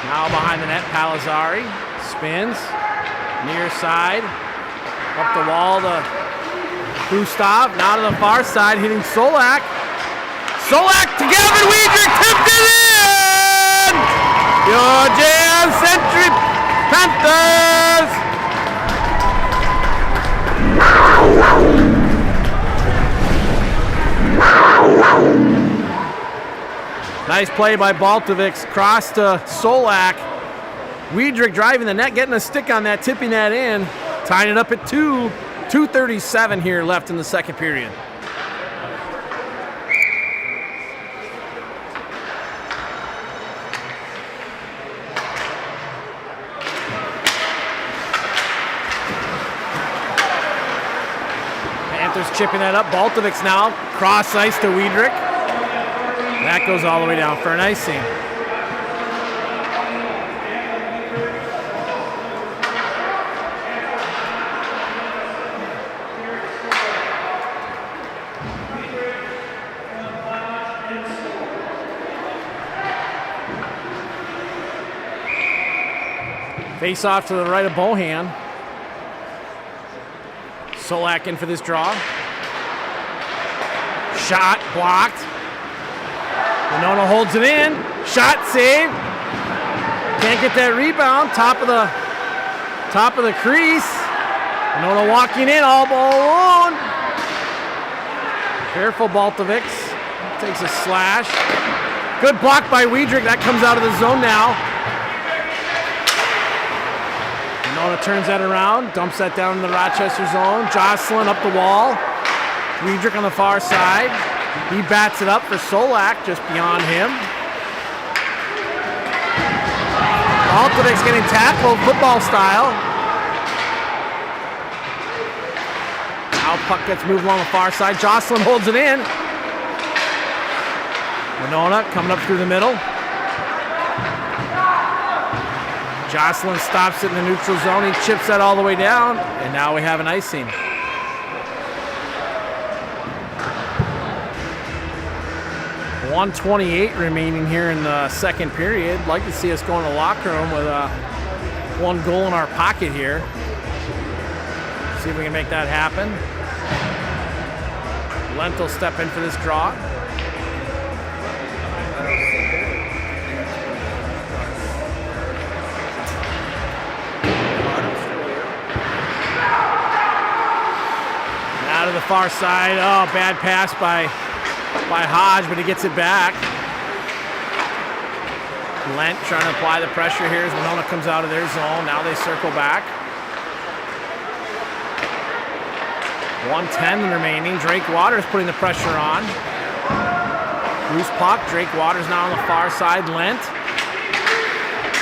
Speaker 1: Now behind the net, Palazzari spins. Near side, up the wall to Gustav, now to the far side, hitting Solak. Solak to Gavin Weidrich, tipped it in! Your JM Century Panthers! Nice play by Baltovics, cross to Solak. Weidrich driving the net, getting a stick on that, tipping that in, tying it up at 2:37 here left in the second period. Panthers chipping that up. Baltovics now, cross ice to Weidrich. That goes all the way down for an icing. Face off to the right of Bohan. Solak in for this draw. Shot blocked. Winona holds it in. Shot saved. Can't get that rebound. Top of the crease. Winona walking in, all ball alone. Careful, Baltovics. Takes a slash. Good block by Weidrich. That comes out of the zone now. Winona turns that around, dumps that down in the Rochester zone. Jocelyn up the wall. Weidrich on the far side. He bats it up for Solak, just beyond him. Baltovics getting tackled, football style. Now puck gets moved along the far side. Jocelyn holds it in. Winona coming up through the middle. Jocelyn stops it in the neutral zone. He chips that all the way down, and now we have an icing. .128 remaining here in the second period. Like to see us go in the locker room with one goal in our pocket here. See if we can make that happen. Lent will step in for this draw. Out of the far side. Oh, bad pass by Hodge, but he gets it back. Lent trying to apply the pressure here as Winona comes out of their zone. Now they circle back. 1:10 remaining. Drake Waters putting the pressure on. Loose puck. Drake Waters now on the far side. Lent.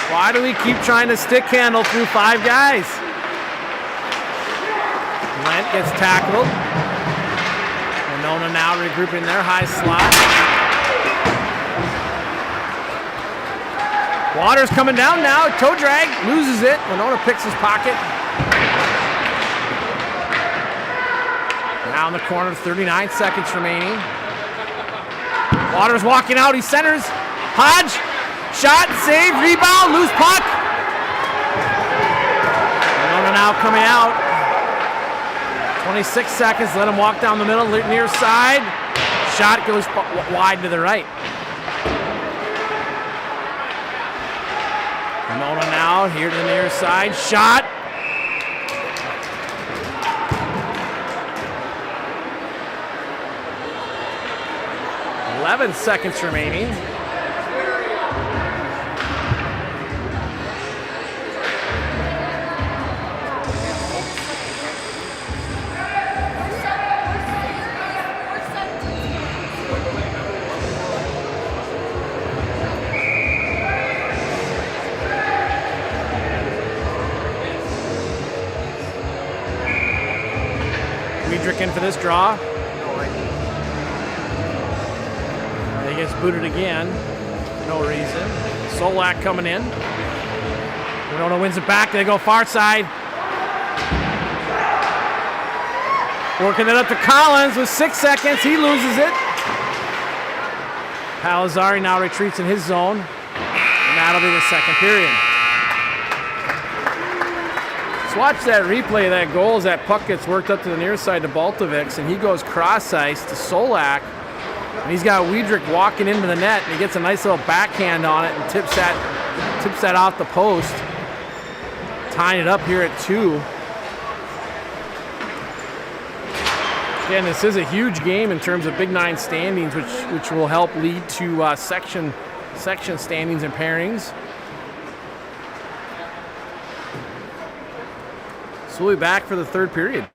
Speaker 1: Why do we keep trying to stick handle through five guys? Lent gets tackled. Winona now regrouping their high slot. Waters coming down now. Toe drag. Loses it. Winona picks his pocket. Now in the corner, 39 seconds remaining. Waters walking out. He centers. Hodge. Shot, save, rebound, loose puck. Winona now coming out. 26 seconds, let him walk down the middle, near side. Shot goes wide to the right. Winona now here to the near side. Shot. .11 seconds remaining. Weidrich in for this draw. He gets booted again. No reason. Solak coming in. Winona wins it back. They go far side. Working it up to Collins with 6 seconds. He loses it. Palazzari now retreats in his zone. And that'll be the second period. Let's watch that replay of that goal as that puck gets worked up to the near side to Baltovics, and he goes cross ice to Solak, and he's got Weidrich walking into the net, and he gets a nice little backhand on it and tips that off the post, tying it up here at 2. Again, this is a huge game in terms of Big Nine standings, which will help lead to section standings and pairings. So we'll be back for the third period.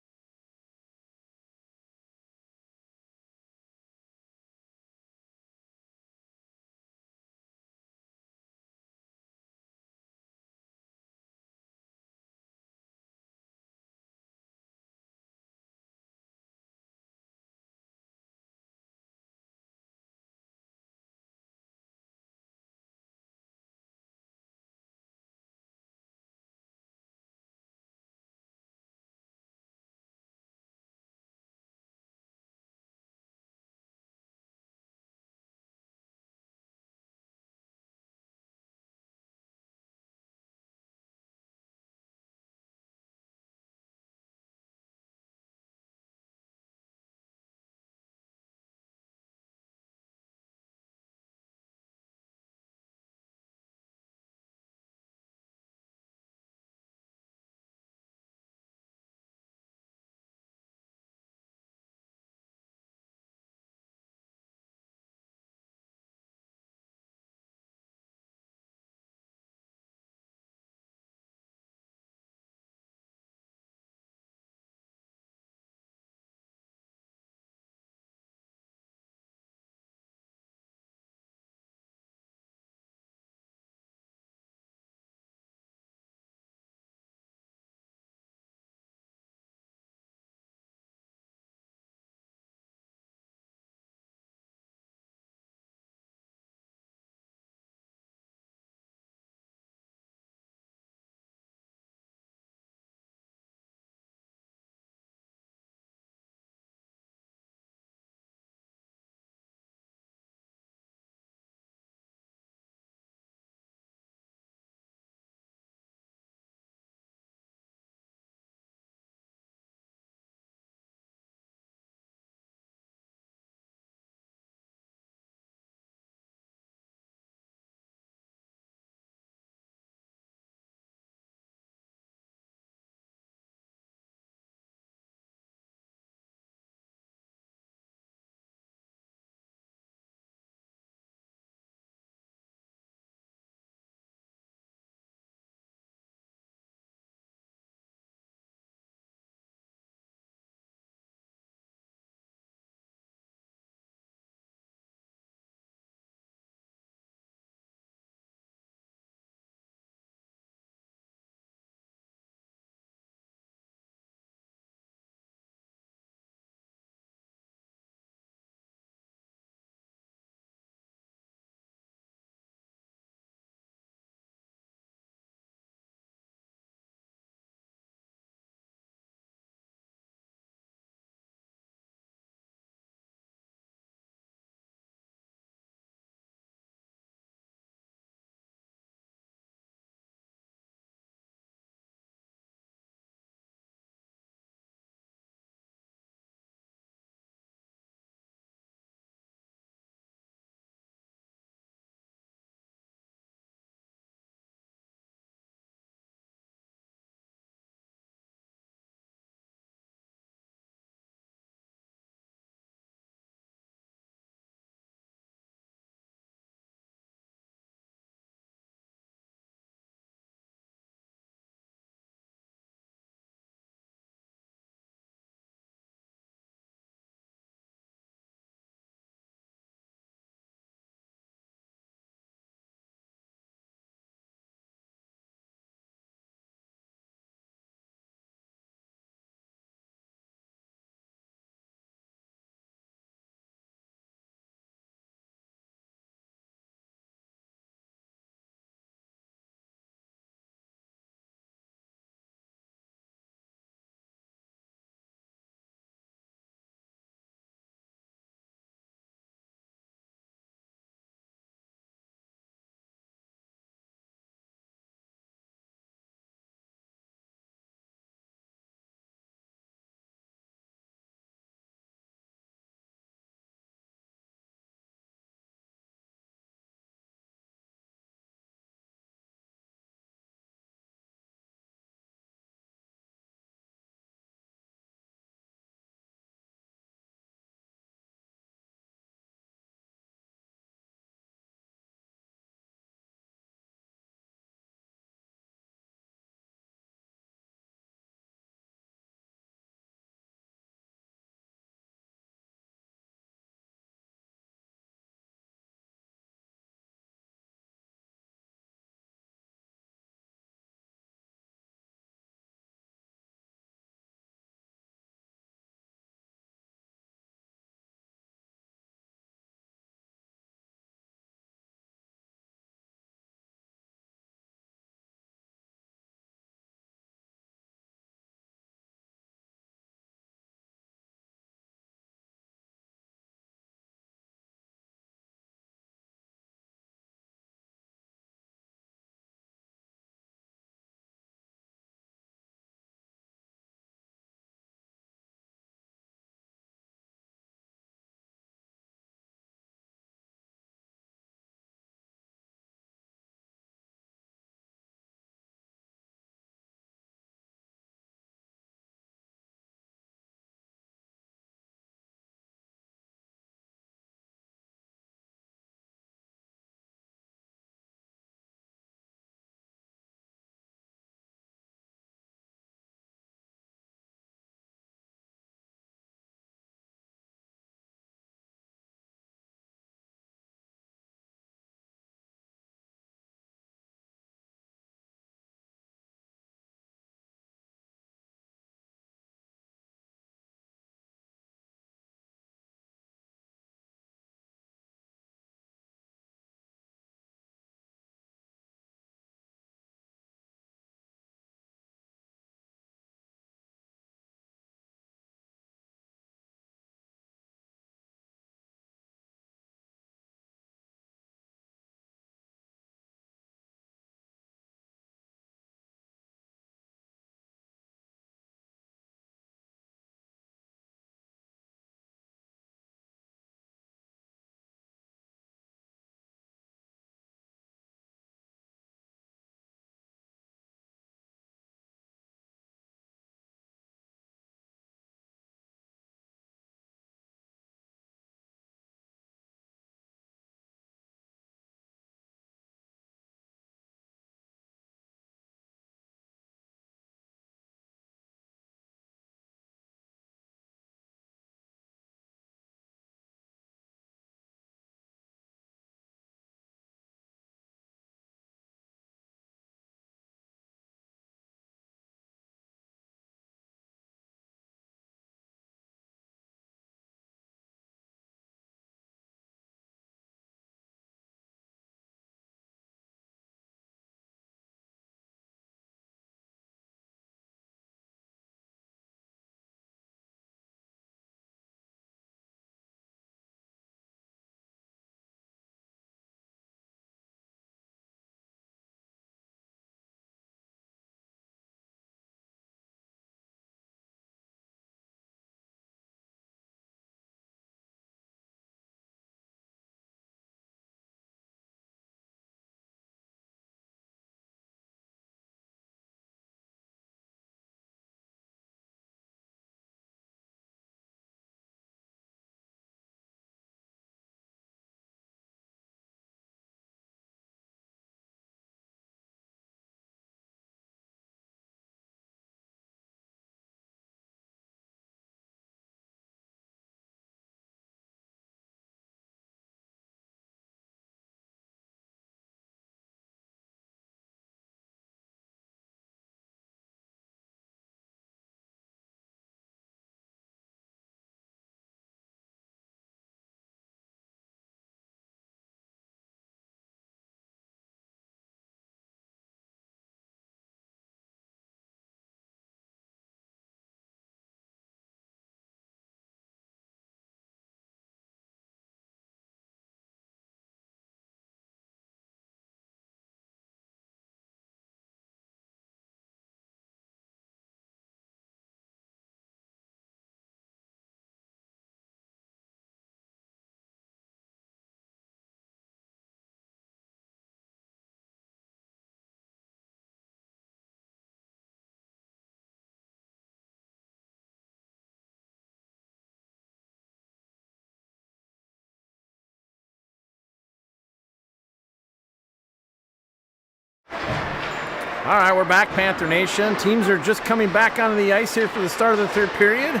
Speaker 1: All right, we're back, Panther Nation. Teams are just coming back onto the ice here for the start of the third period.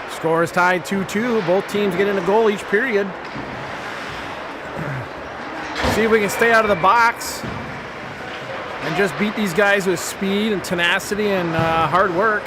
Speaker 1: Score is tied 2-2. Both teams get in a goal each period. See if we can stay out of the box and just beat these guys with speed and tenacity and hard work.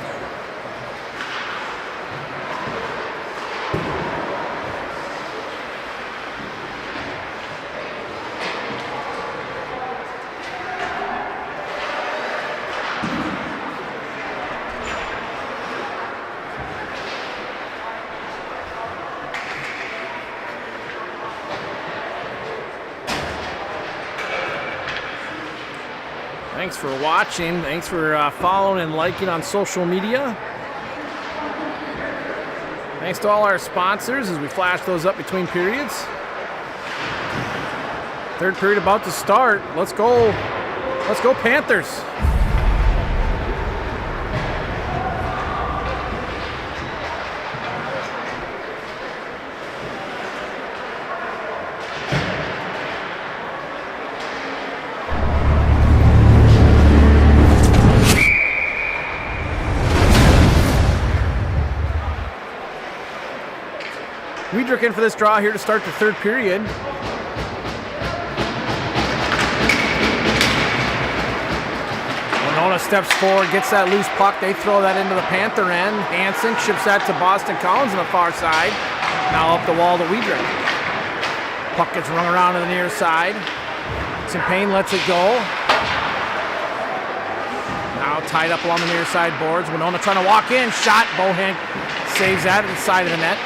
Speaker 1: Thanks for watching. Thanks for following and liking on social media. Thanks to all our sponsors as we flash those up between periods. Third period about to start. Let's go. Let's go Panthers. Weidrich in for this draw here to start the third period. Winona steps forward, gets that loose puck. They throw that into the Panther end. Hansen ships that to Boston Collins on the far side. Now up the wall to Weidrich. Puck gets rung around to the near side. Payne lets it go. Now tied up along the near side boards. Winona trying to walk in. Shot. Bohan saves that at the side of the net.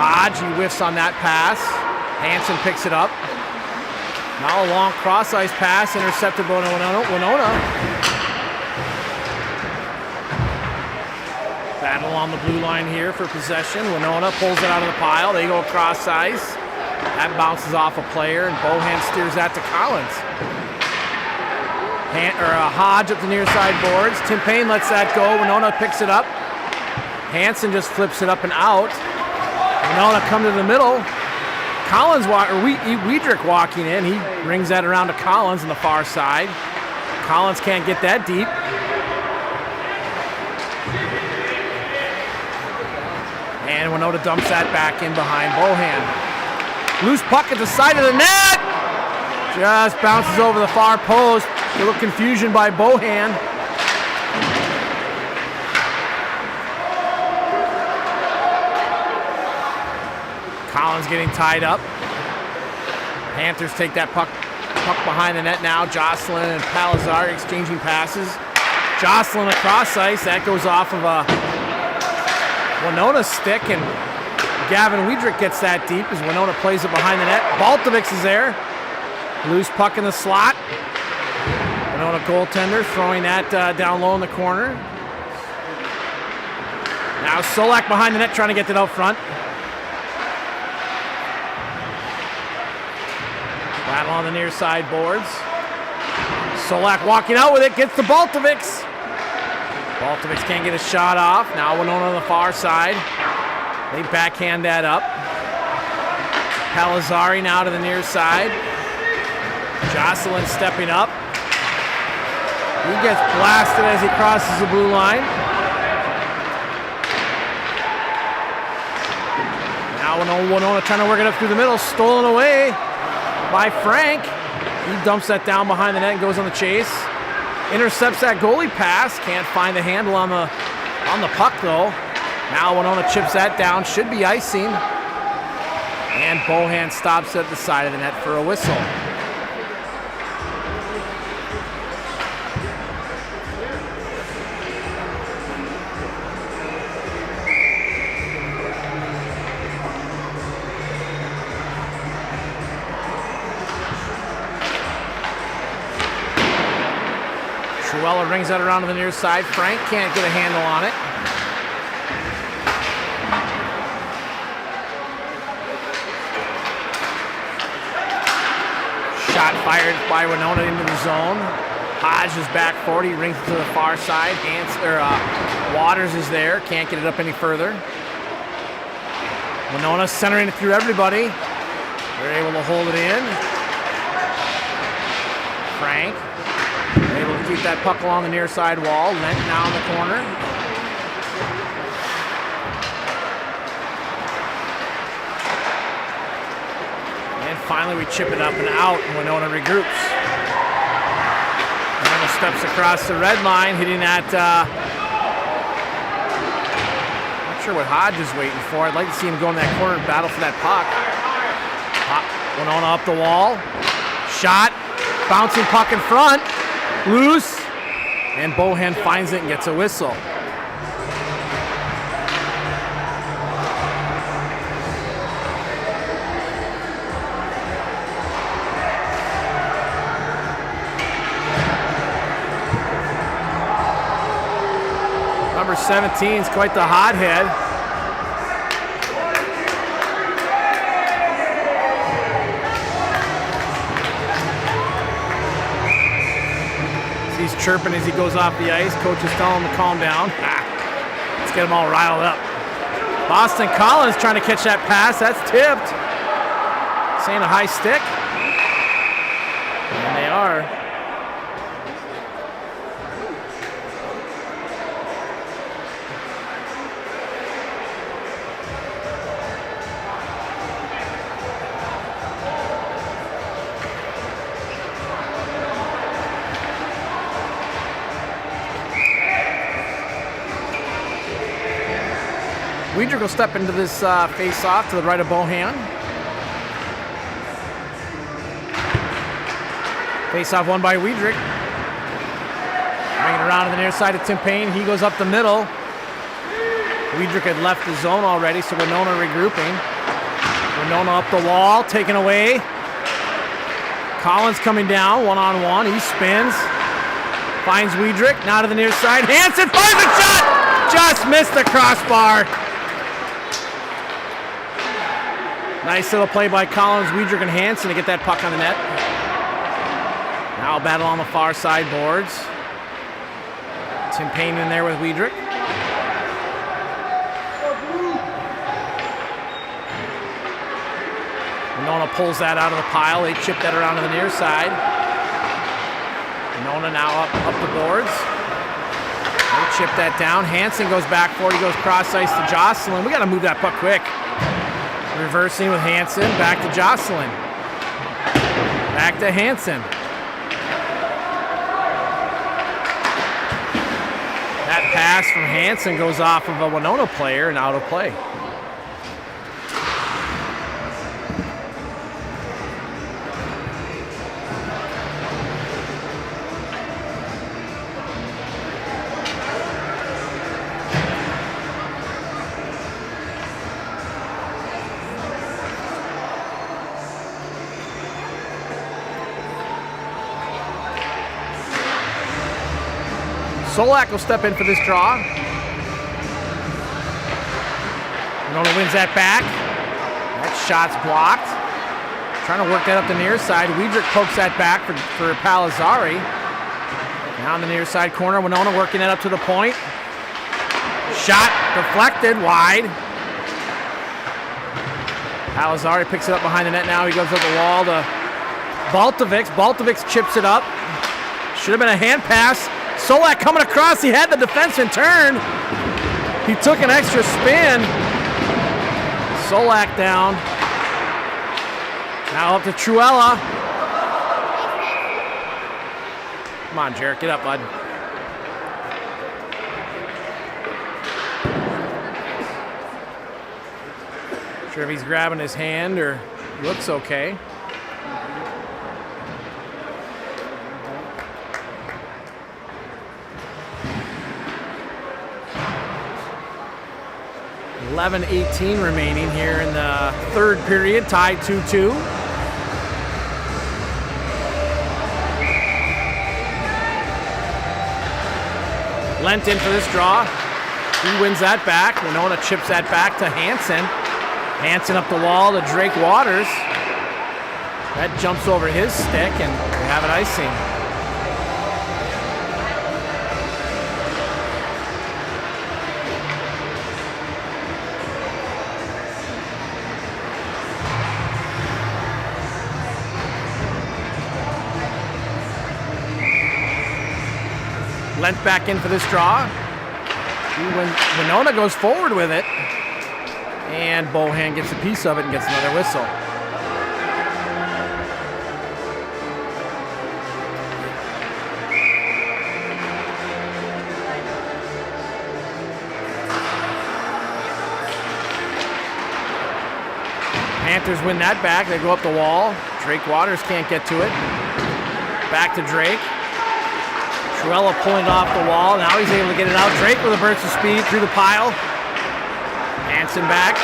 Speaker 1: Hodge, he whiffs on that pass. Hansen picks it up. Now a long cross-ice pass, intercepted by Winona. Battle on the blue line here for possession. Winona pulls it out of the pile. They go cross-ice. That bounces off a player, and Bohan steers that to Collins. Hodge up the near side boards. Tim Payne lets that go. Winona picks it up. Hansen just flips it up and out. Winona come to the middle. Collins Weidrich walking in. He brings that around to Collins on the far side. Collins can't get that deep. And Winona dumps that back in behind Bohan. Loose puck at the side of the net. Just bounces over the far post. A little confusion by Bohan. Collins getting tied up. Panthers take that puck behind the net now. Jocelyn and Palazar exchanging passes. Jocelyn across ice. That goes off of a Winona stick, and Gavin Weidrich gets that deep as Winona plays it behind the net. Baltovics is there. Loose puck in the slot. Winona goaltender throwing that down low in the corner. Now Solak behind the net trying to get it out front. Battle on the near side boards. Solak walking out with it, gets the Baltovics. Baltovics can't get a shot off. Now Winona on the far side. They backhand that up. Palazari now to the near side. Jocelyn stepping up. He gets blasted as he crosses the blue line. Now Winona trying to work it up through the middle. Stolen away by Frank. He dumps that down behind the net and goes on the chase. Intercepts that goalie pass. Can't find the handle on the puck though. Now Winona chips that down. Should be icing. And Bohan stops at the side of the net for a whistle. Truella rings that around to the near side. Frank can't get a handle on it. Shot fired by Winona into the zone. Hodge is back 40, rings it to the far side. Waters is there, can't get it up any further. Winona centering it through everybody. They're able to hold it in. Frank Able to keep that puck along the near side wall. Lent now in the corner. And finally we chip it up and out, and Winona regroups. Winona steps across the red line, hitting that, not sure what Hodge is waiting for. I'd like to see him go in that corner and battle for that puck. Winona up the wall. Shot. Bouncing puck in front. Loose. And Bohan finds it and gets a whistle. Number 17 is quite the hothead. He's chirping as he goes off the ice. Coach is telling him to calm down. Let's get him all riled up. Boston Collins trying to catch that pass. That's tipped. Saying a high stick. And they are. Weidrich will step into this face-off to the right of Bohan. Face-off won by Weidrich. Bringing it around to the near side of Tim Payne. He goes up the middle. Weidrich had left the zone already, so Winona regrouping. Winona up the wall, taken away. Collins coming down, one-on-one. He spins. Finds Weidrich, now to the near side. Hansen fires a shot! Just missed the crossbar. Nice little play by Collins, Weidrich, and Hansen to get that puck on the net. Now a battle on the far side boards. Tim Payne in there with Weidrich. Winona pulls that out of the pile. They chip that around to the near side. Winona now up the boards. They chip that down. Hansen goes back for it. He goes cross ice to Jocelyn. We got to move that puck quick. Reversing with Hansen, back to Jocelyn. Back to Hansen. That pass from Hansen goes off of a Winona player and out of play. Solak will step in for this draw. Winona wins that back. That shot's blocked. Trying to work that up the near side. Weidrich pokes that back for Palazzari. Now in the near side corner, Winona working that up to the point. Shot deflected wide. Palazzari picks it up behind the net now. He goes up the wall to Baltovics. Baltovics chips it up. Should have been a hand pass. Solak coming across. He had the defenseman turn. He took an extra spin. Solak down. Now up to Truella. Come on, Jarrett. Get up, bud. Sure if he's grabbing his hand or looks okay. .11:18 remaining here in the third period, tied 2-2. Lent in for this draw. He wins that back. Winona chips that back to Hansen. Hansen up the wall to Drake Waters. That jumps over his stick, and we have it icing. Lent back in for this draw. Winona goes forward with it. And Bohan gets a piece of it and gets another whistle. Panthers win that back. They go up the wall. Drake Waters can't get to it. Back to Drake. Truella pulling it off the wall. Now he's able to get it out. Drake with a burst of speed through the pile. Hansen back.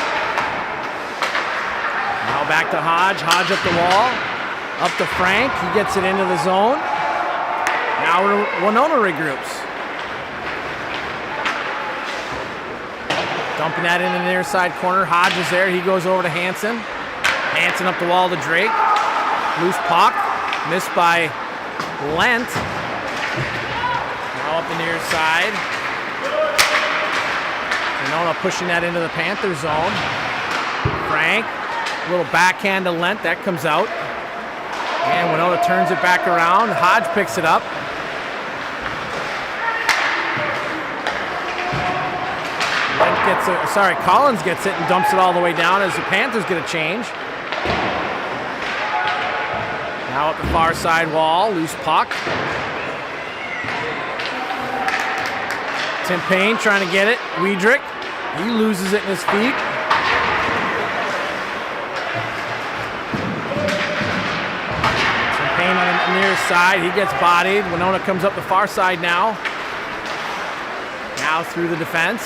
Speaker 1: Now back to Hodge. Hodge up the wall. Up to Frank. He gets it into the zone. Now Winona regroups. Dumping that in the near side corner. Hodge is there. He goes over to Hansen. Hansen up the wall to Drake. Loose puck. Missed by Lent. Now up the near side. Winona pushing that into the Panther zone. Frank. A little backhand to Lent. That comes out. And Winona turns it back around. Hodge picks it up. Collins gets it and dumps it all the way down as the Panthers get a change. Now at the far side wall, loose puck. Tim Payne trying to get it. Weidrich, he loses it in his feet. Tim Payne on the near side, he gets bodied. Winona comes up the far side now. Now through the defense.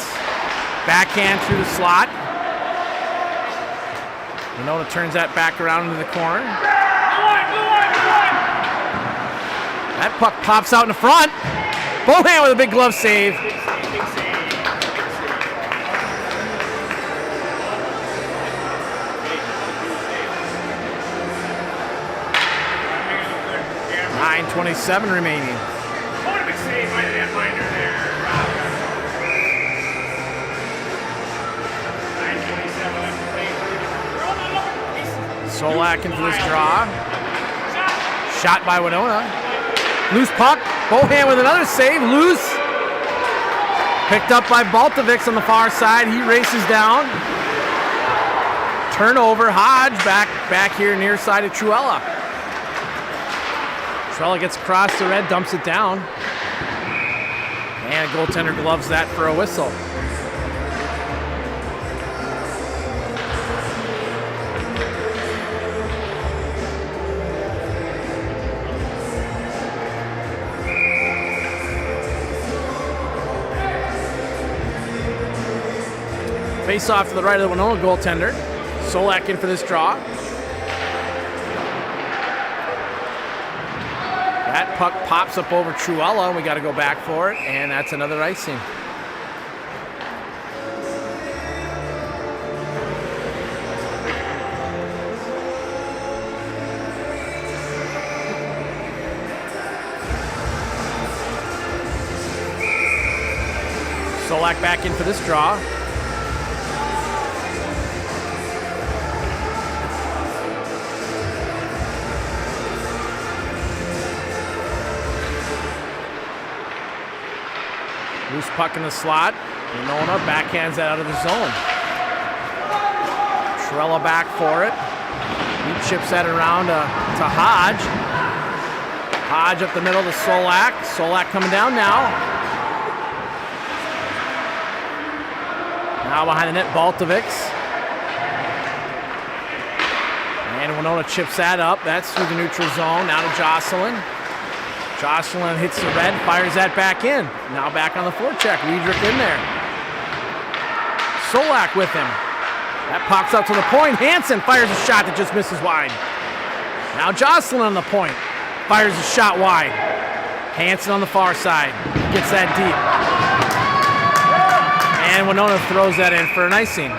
Speaker 1: Backhand through the slot. Winona turns that back around into the corner. That puck pops out in the front. Bohan with a big glove save. .9:27 remaining.
Speaker 2: What a big save by the netminder there.
Speaker 1: Solak into this draw. Shot by Winona. Loose puck. Bohan with another save. Loose. Picked up by Baltovics on the far side. He races down. Turnover. Hodge back here near side of Truella. Truella gets across the red, dumps it down. And a goaltender gloves that for a whistle. Face off to the right of the Winona goaltender. Solak in for this draw. That puck pops up over Truella, and we got to go back for it, and that's another icing. Solak back in for this draw. Loose puck in the slot. Winona backhands that out of the zone. Truella back for it. He chips that around to Hodge. Hodge up the middle to Solak. Solak coming down now. Now behind the net, Baltovics. And Winona chips that up. That's through the neutral zone. Now to Jocelyn. Jocelyn hits the red, fires that back in. Now back on the forecheck. Weidrich in there. Solak with him. That pops up to the point. Hansen fires a shot that just misses wide. Now Jocelyn on the point. Fires a shot wide. Hansen on the far side. Gets that deep. And Winona throws that in for an icing.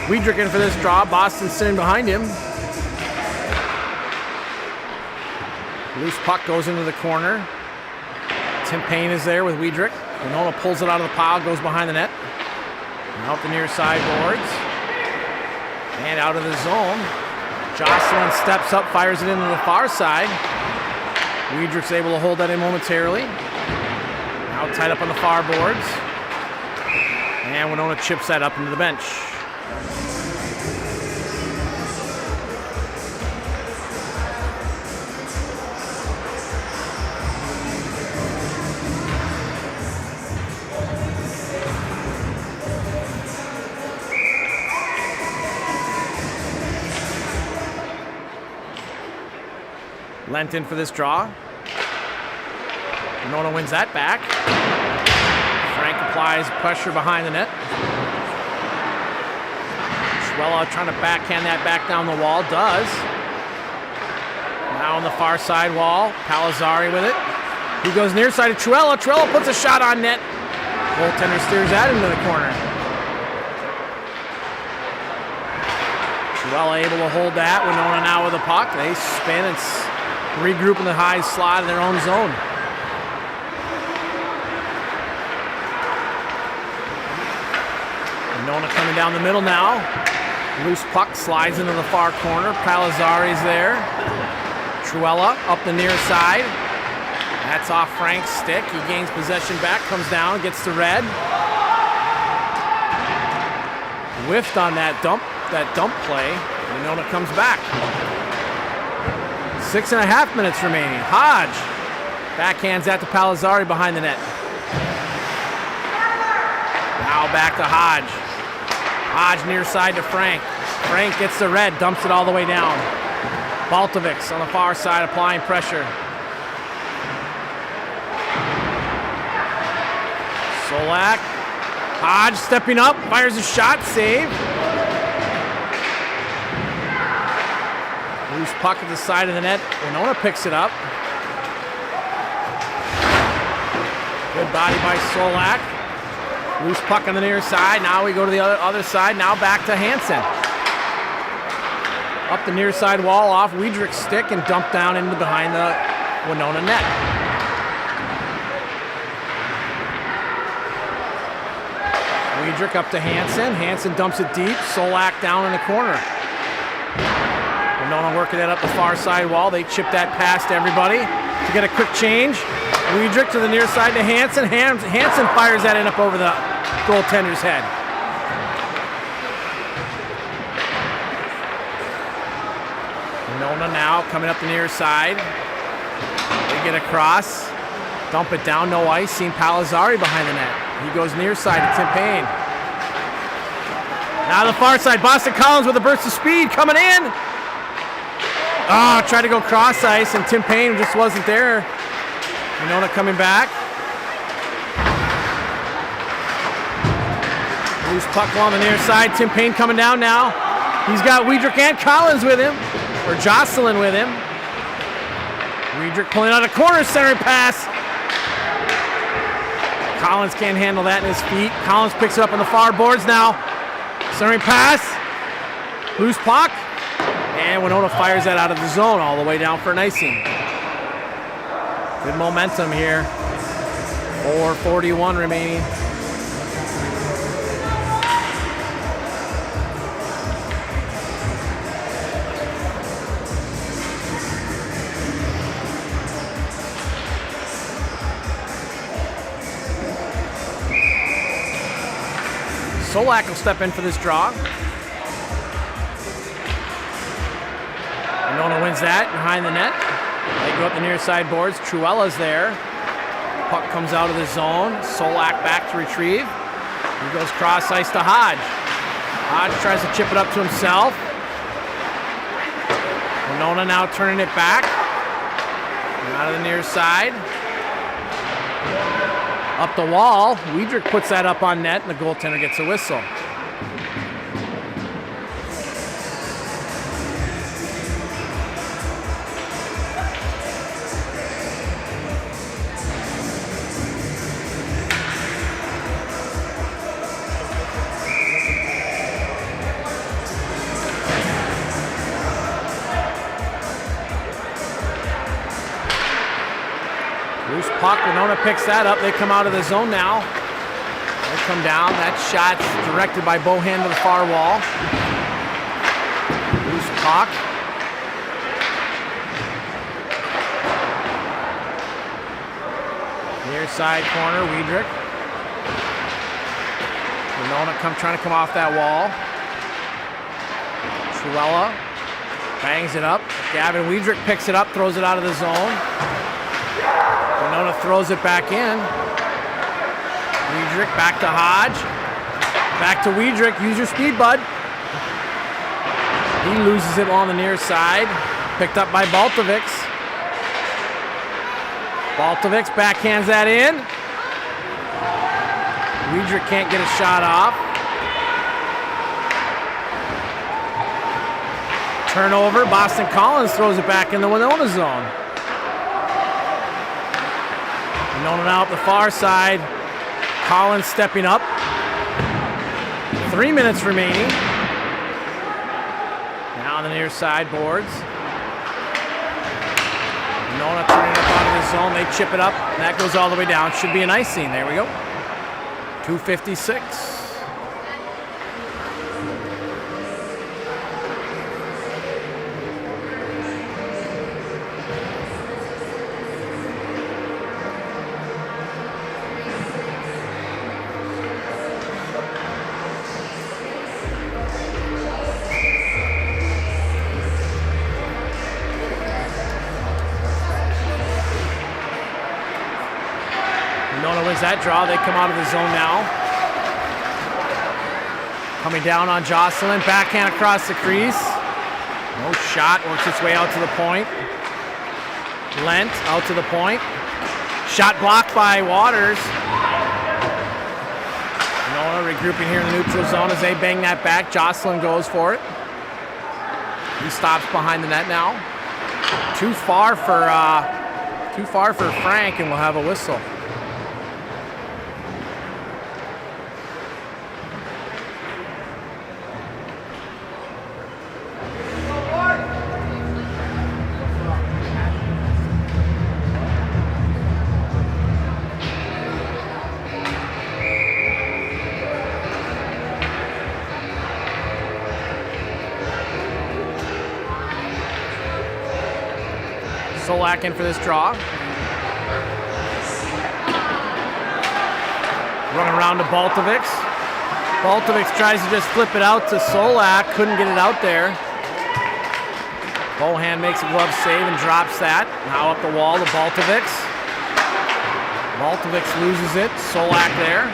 Speaker 1: Weidrich in for this draw. Boston sitting behind him. Loose puck goes into the corner. Tim Payne is there with Weidrich. Winona pulls it out of the pile, goes behind the net. And out the near side boards. And out of the zone. Jocelyn steps up, fires it into the far side. Weidrich's able to hold that in momentarily. Now tied up on the far boards. And Winona chips that up into the bench. Lent in for this draw. Winona wins that back. Frank applies pressure behind the net. Truella trying to backhand that back down the wall. Does. Now on the far side wall. Palazzari with it. He goes near side of Truella. Truella puts a shot on net. Goaltender steers that into the corner. Truella able to hold that. Winona now with the puck. They spin and regroup in the high slot in their own zone. Winona coming down the middle now. Loose puck slides into the far corner. Palazzari's there. Truella up the near side. That's off Frank's stick. He gains possession back, comes down, gets the red. Whiffed on that dump play. Winona comes back. 6.5 minutes remaining. Hodge backhands that to Palazzari behind the net. Now back to Hodge. Hodge near side to Frank. Frank gets the red, dumps it all the way down. Baltovics on the far side applying pressure. Solak. Hodge stepping up, fires a shot, save. Loose puck at the side of the net. Winona picks it up. Good body by Solak. Loose puck on the near side. Now we go to the other side. Now back to Hansen. Up the near side wall off Weidrich's stick and dumped down into behind the Winona net. Weidrich up to Hansen. Hansen dumps it deep. Solak down in the corner. Winona working that up the far side wall. They chip that past everybody to get a quick change. Weidrich to the near side to Hansen. Hansen fires that in up over the goaltender's head. Winona now coming up the near side. They get across. Dump it down, no ice. Seen Palazzari behind the net. He goes near side to Tim Payne. Now the far side. Boston Collins with a burst of speed coming in. Oh, tried to go cross ice, and Tim Payne just wasn't there. Winona coming back. Loose puck on the near side. Tim Payne coming down now. He's got Weidrich and Collins with him, or Jocelyn with him. Weidrich pulling out a corner, centering pass. Collins can't handle that in his feet. Collins picks it up on the far boards now. Centering pass. Loose puck. And Winona fires that out of the zone all the way down for an icing. Good momentum here. 4:41 remaining. Solak will step in for this draw. Winona wins that behind the net. They go up the near side boards. Truella's there. Puck comes out of the zone. Solak back to retrieve. He goes cross ice to Hodge. Hodge tries to chip it up to himself. Winona now turning it back. Out of the near side. Up the wall. Weidrich puts that up on net, and the goaltender gets a whistle. puck. Winona picks that up. They come out of the zone now. They come down. That shot's directed by Bohan to the far wall. Loose puck. Near side corner, Weidrich. Winona trying to come off that wall. Truella bangs it up. Gavin Weidrich picks it up, throws it out of the zone. Winona throws it back in. Weidrich back to Hodge. Back to Weidrich. Use your speed, bud. He loses it on the near side. Picked up by Baltovics. Baltovics backhands that in. Weidrich can't get a shot off. Turnover. Boston Collins throws it back in the Winona zone. Winona now up the far side. Collins stepping up. 3 minutes remaining. Now on the near side boards. Winona turning it up out of the zone. They chip it up. And that goes all the way down. Should be an icing. There we go. 2:56. Winona wins that draw. They come out of the zone now. Coming down on Jocelyn. Backhand across the crease. No shot. Works its way out to the point. Lent out to the point. Shot blocked by Waters. Winona regrouping here in the neutral zone as they bang that back. Jocelyn goes for it. He stops behind the net now. Too far for Frank, and we'll have a whistle. Solak in for this draw. Running around to Baltovics. Baltovics tries to just flip it out to Solak. Couldn't get it out there. Bohan makes a glove save and drops that. Now up the wall to Baltovics. Baltovics loses it. Solak there.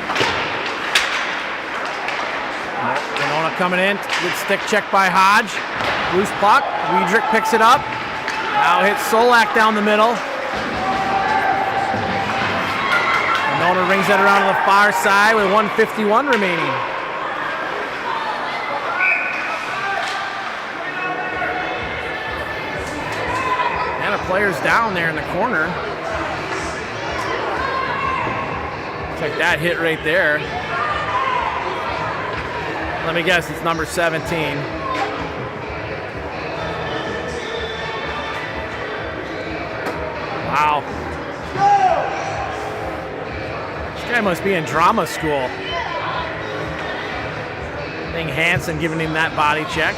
Speaker 1: Winona coming in. Good stick check by Hodge. Loose puck. Weidrich picks it up. Now hits Solak down the middle. Winona rings that around to the far side with 1:51 remaining. And a player's down there in the corner. Check that hit right there. Let me guess, it's number 17. Wow. This guy must be in drama school. I think Hansen giving him that body check.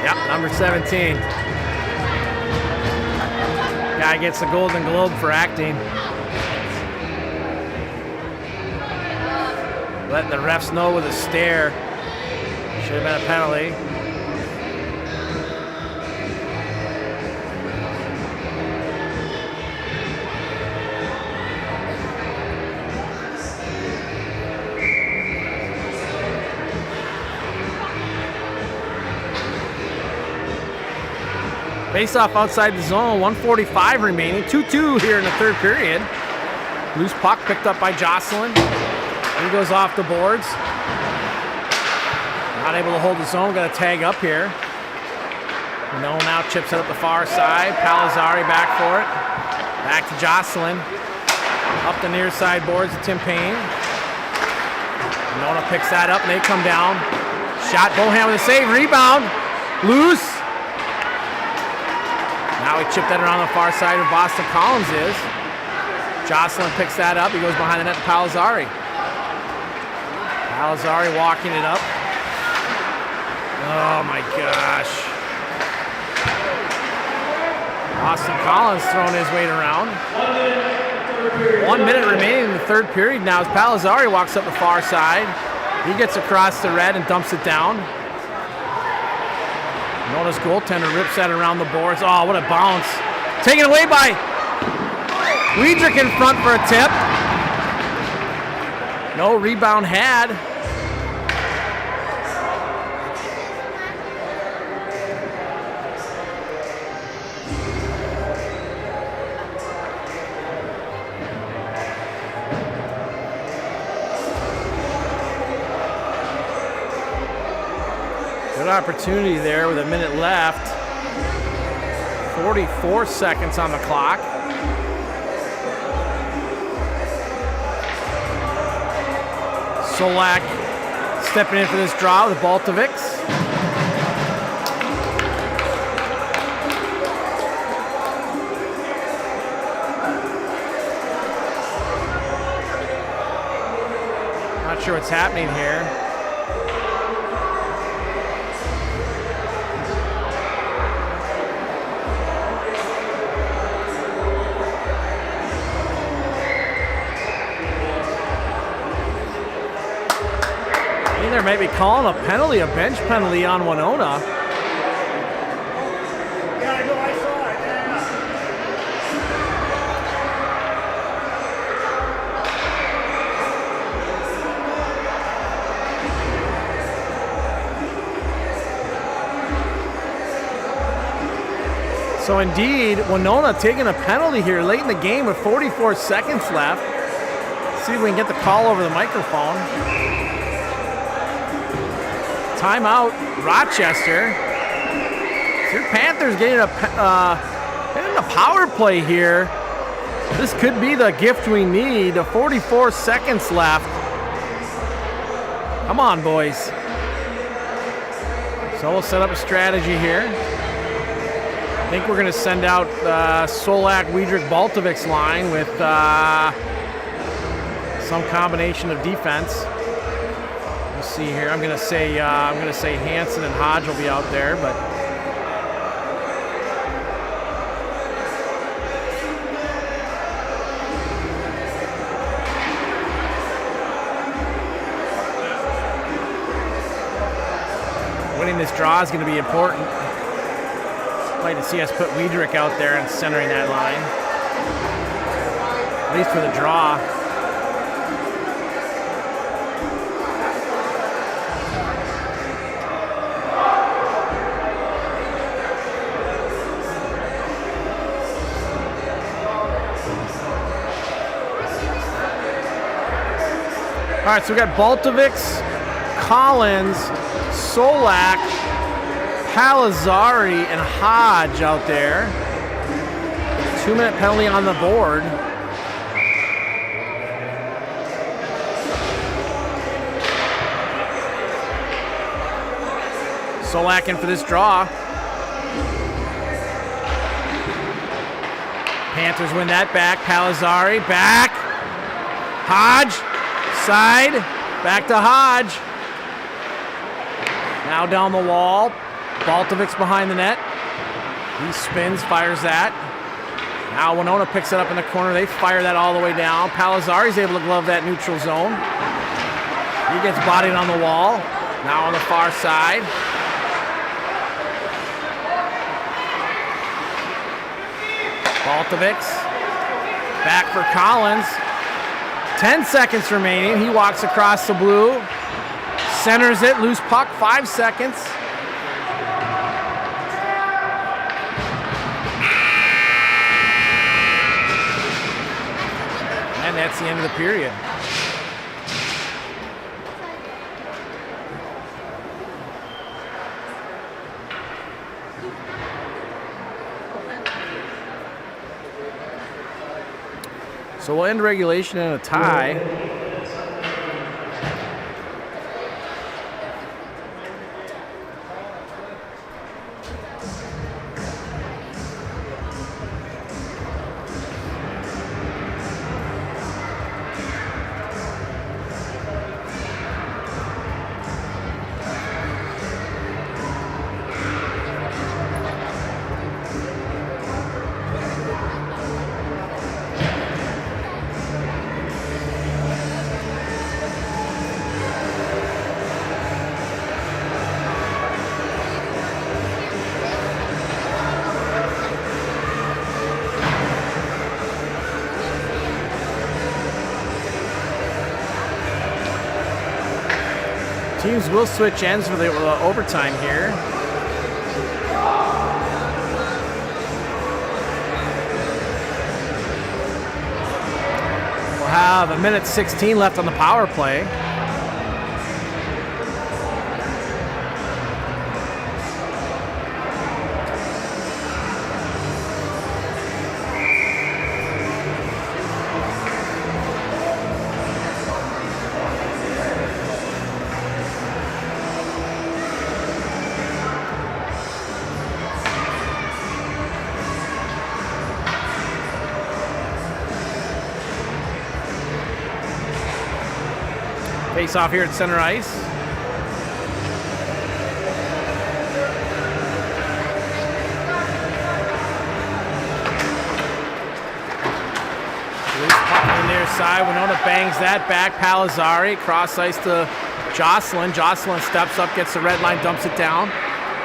Speaker 1: Yep, number 17. Guy gets the Golden Globe for acting. Letting the refs know with a stare. Should have been a penalty. Face off outside the zone, 1:45 remaining. 2-2 here in the third period. Loose puck picked up by Jocelyn. He goes off the boards. Not able to hold his own, got a tag up here. Winona now chips it up the far side. Palazzari back for it. Back to Jocelyn. Up the near side boards to Tim Payne. Winona picks that up and they come down. Shot, Bohan with a save, rebound. Loose. Now he chipped that around the far side of Boston Collins is. Jocelyn picks that up. He goes behind the net to Palazzari. Palazzari walking it up. Oh my gosh. Boston Collins throwing his weight around. 1 minute remaining in the third period now as Palazzari walks up the far side. He gets across the red and dumps it down. Notice goaltender rips that around the boards. Oh, what a bounce. Taken away by Weidrich in front for a tip. No rebound had. Good opportunity there with a minute left. 44 seconds on the clock. Solak stepping in for this draw with the Baltovics. Not sure what's happening here. They might be calling a penalty, a bench penalty on Winona.
Speaker 2: Yeah, I know, I saw it, yeah.
Speaker 1: So indeed, Winona taking a penalty here late in the game with 44 seconds left. See if we can get the call over the microphone. Timeout, Rochester. Your Panthers getting a power play here. This could be the gift we need. 44 seconds left. Come on, boys. So we'll set up a strategy here. I think we're going to send out Solak, Weidrich, Baltovics line with some combination of defense. See here, I'm gonna say Hansen and Hodge will be out there, but winning this draw is going to be important. I'd like to see us put Weidrich out there and centering that line, at least for the draw. All right, so we got Baltovics, Collins, Solak, Palazzari, and Hodge out there. 2-minute penalty on the board. Solak in for this draw. Panthers win that back. Palazzari back. Hodge. Side, back to Hodge. Now down the wall. Baltovics behind the net. He spins, fires that. Now Winona picks it up in the corner. They fire that all the way down. Palazzari's able to glove that neutral zone. He gets bodied on the wall. Now on the far side. Baltovics. Back for Collins. 10 seconds remaining. He walks across the blue. Centers it. Loose puck. 5 seconds. And that's the end of the period. So we'll end regulation in a tie. Teams will switch ends for the overtime here. We'll have 1:16 left on the power play. Face off here at center ice. Loose puck on the near side. Winona bangs that back. Palazzari cross ice to Jocelyn. Jocelyn steps up, gets the red line, dumps it down.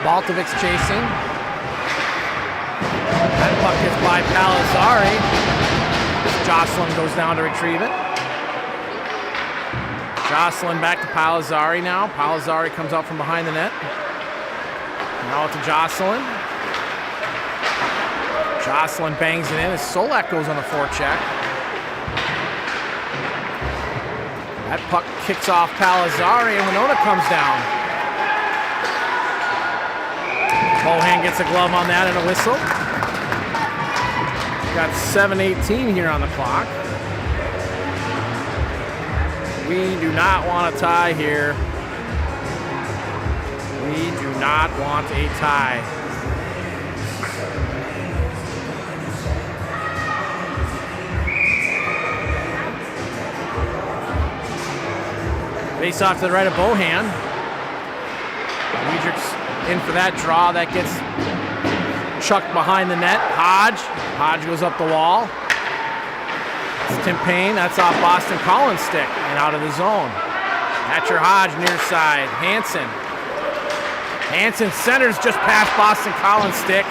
Speaker 1: Baltovic's chasing. That puck gets by Palazzari. Jocelyn goes down to retrieve it. Jocelyn back to Palazzari now. Palazzari comes out from behind the net. Now to Jocelyn. Jocelyn bangs it in as Solak goes on the forecheck. That puck kicks off Palazzari and Winona comes down. Bohan gets a glove on that and a whistle. Got 7:18 here on the clock. We do not want a tie here. We do not want a tie. Face off to the right of Bohan. Weidrich's in for that draw. That gets chucked behind the net. Hodge goes up the wall. It's Tim Payne. That's off Boston Collins' stick and out of the zone. Hatcher Hodge near side. Hansen centers just past Boston Collins' stick.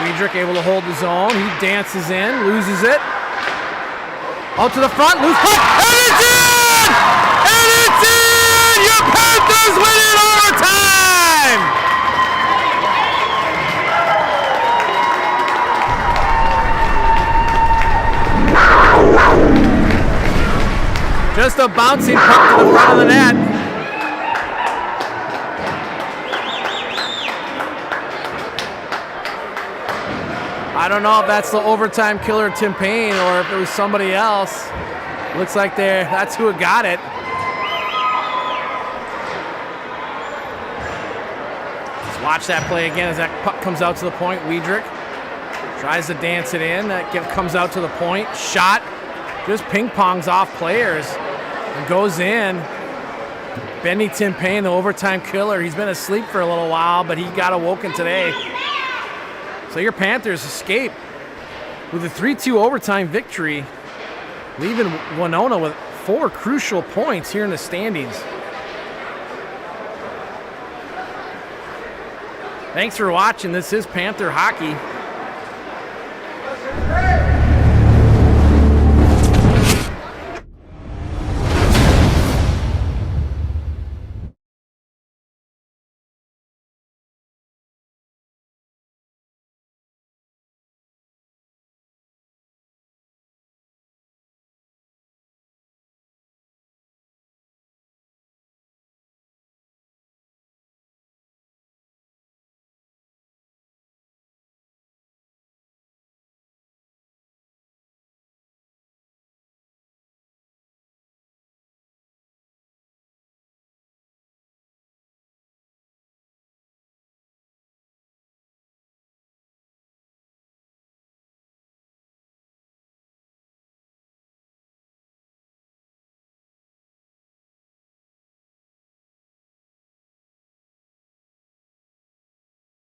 Speaker 1: Weidrich able to hold the zone. He dances in, loses it. Out to the front, loose puck, and it's in! And it's in! Your Panthers win in overtime! Just a bouncing puck to the front of the net. I don't know if that's the overtime killer Tim Payne or if it was somebody else. Looks like that's who got it. Let's watch that play again as that puck comes out to the point. Weidrich tries to dance it in. That comes out to the point. Shot. Just ping-pongs off players and goes in. Benny Tim Payne, the overtime killer. He's been asleep for a little while, but he got awoken today. So your Panthers escape with a 3-2 overtime victory, leaving Winona with 4 crucial points here in the standings. Thanks for watching. This is Panther Hockey.